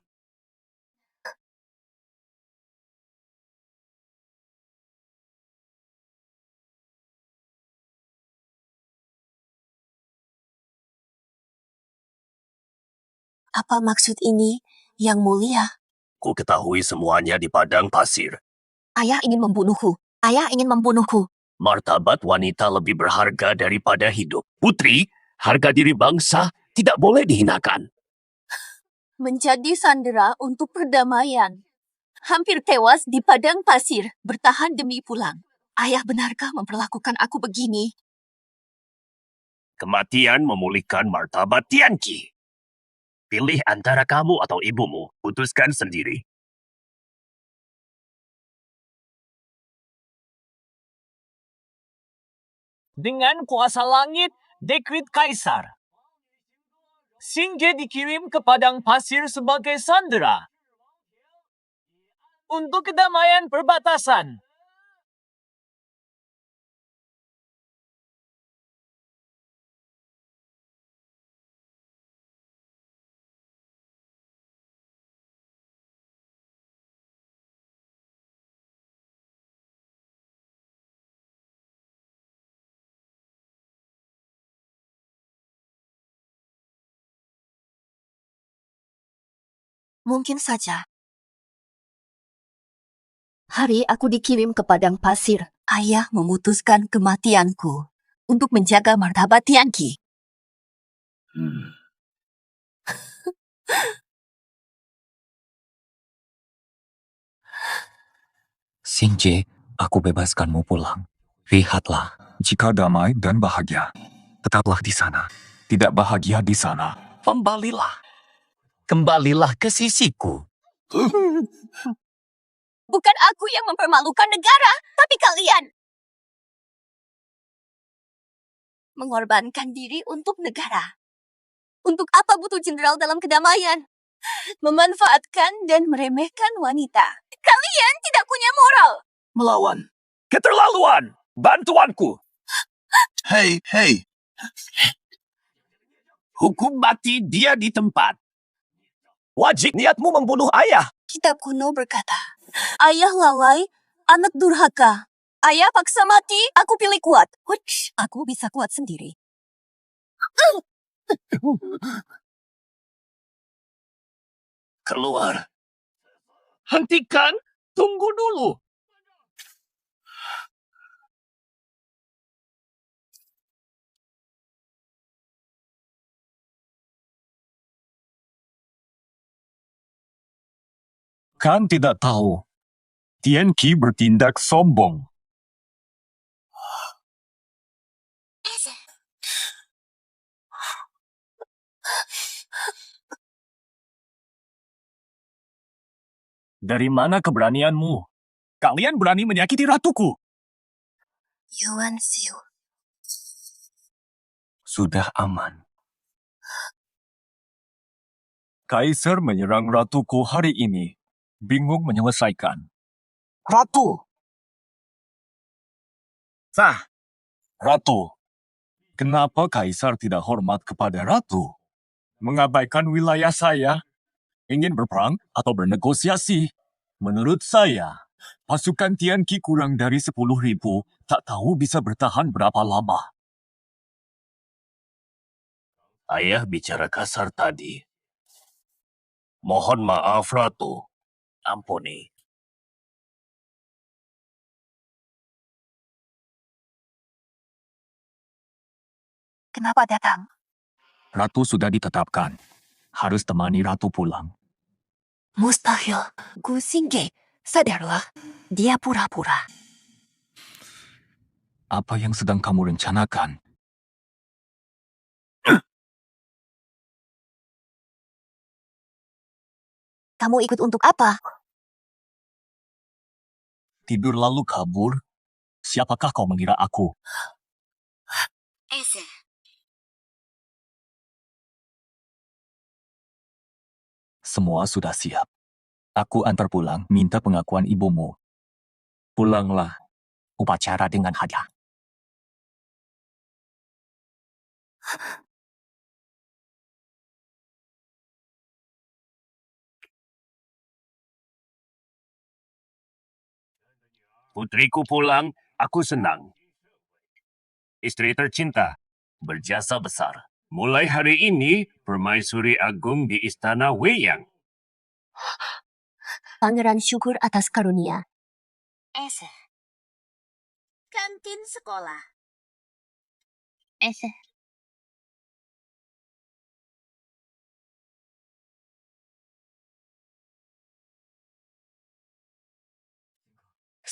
Speaker 1: Apa maksud ini, Yang Mulia?
Speaker 6: Ku ketahui semuanya di padang pasir.
Speaker 1: Ayah ingin membunuhku. Ayah ingin membunuhku.
Speaker 6: Martabat wanita lebih berharga daripada hidup. Putri, harga diri bangsa tidak boleh dihinakan.
Speaker 1: Menjadi sandera untuk perdamaian. Hampir tewas di padang pasir, bertahan demi pulang. Ayah benarkah memperlakukan aku begini?
Speaker 6: Kematian memulihkan martabat Tianqi. Pilih antara kamu atau ibumu. Putuskan sendiri.
Speaker 2: Dengan kuasa langit, dekrit kaisar. Xingge dikirim ke padang pasir sebagai sandera. Untuk kedamaian perbatasan.
Speaker 1: Mungkin saja. Hari aku dikirim ke padang pasir. Ayah memutuskan kematianku untuk menjaga martabat Tianqi.
Speaker 5: Xingje, aku bebaskanmu pulang. Lihatlah, jika damai dan bahagia, tetaplah di sana. Tidak bahagia di sana, kembalilah. Kembalilah ke sisiku.
Speaker 1: Bukan aku yang mempermalukan negara, tapi kalian. Mengorbankan diri untuk negara. Untuk apa butuh jenderal dalam kedamaian? Memanfaatkan dan meremehkan wanita. Kalian tidak punya moral.
Speaker 6: Melawan. Keterlaluan. Bantuanku. Hei. Hukum mati dia di tempat. Wajib niatmu membunuh ayah.
Speaker 1: Kitab kuno berkata, ayah lalai, anak durhaka. Ayah paksa mati, aku pilih kuat. Huts, aku bisa kuat sendiri.
Speaker 6: Keluar. Hentikan. Tunggu dulu.
Speaker 5: Kan tidak tahu. Tianqi bertindak sombong. Dari mana keberanianmu?
Speaker 3: Kalian berani menyakiti ratuku.
Speaker 1: Yuan Xiu.
Speaker 5: Sudah aman. Kaisar menyerang ratuku hari ini. Bingung menyelesaikan. Ratu!
Speaker 3: Sah.
Speaker 5: Ratu, kenapa Kaisar tidak hormat kepada Ratu? Mengabaikan wilayah saya? Ingin berperang atau bernegosiasi? Menurut saya, pasukan Tianqi kurang dari 10.000, tak tahu bisa bertahan berapa lama.
Speaker 6: Ayah bicara kasar tadi. Mohon maaf, Ratu. Ampuni.
Speaker 1: Kenapa datang?
Speaker 5: Ratu sudah ditetapkan. Harus temani Ratu pulang.
Speaker 1: Mustahil. Gu Xingge, sadarlah. Dia pura-pura.
Speaker 5: Apa yang sedang kamu rencanakan?
Speaker 1: Kamu ikut untuk apa?
Speaker 5: Tidur lalu kabur? Siapakah kau mengira aku?
Speaker 7: Ese.
Speaker 5: Semua sudah siap. Aku antar pulang, minta pengakuan ibumu. Pulanglah. Upacara dengan hadiah.
Speaker 6: Putriku pulang, aku senang. Istri tercinta, berjasa besar. Mulai hari ini, Permaisuri Agung di Istana Weiyang.
Speaker 9: Pangeran syukur atas karunia.
Speaker 7: Ese. Kantin sekolah.
Speaker 9: Ese.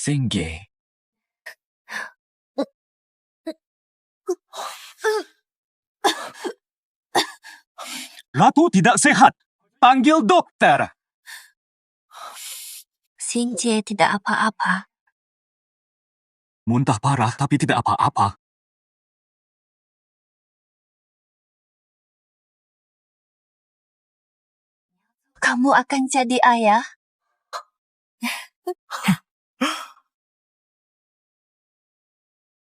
Speaker 5: Xingge. Ratu tidak sehat. Panggil dokter.
Speaker 1: Xingje tidak apa-apa.
Speaker 5: Muntah parah tapi tidak apa-apa.
Speaker 1: Kamu akan jadi ayah?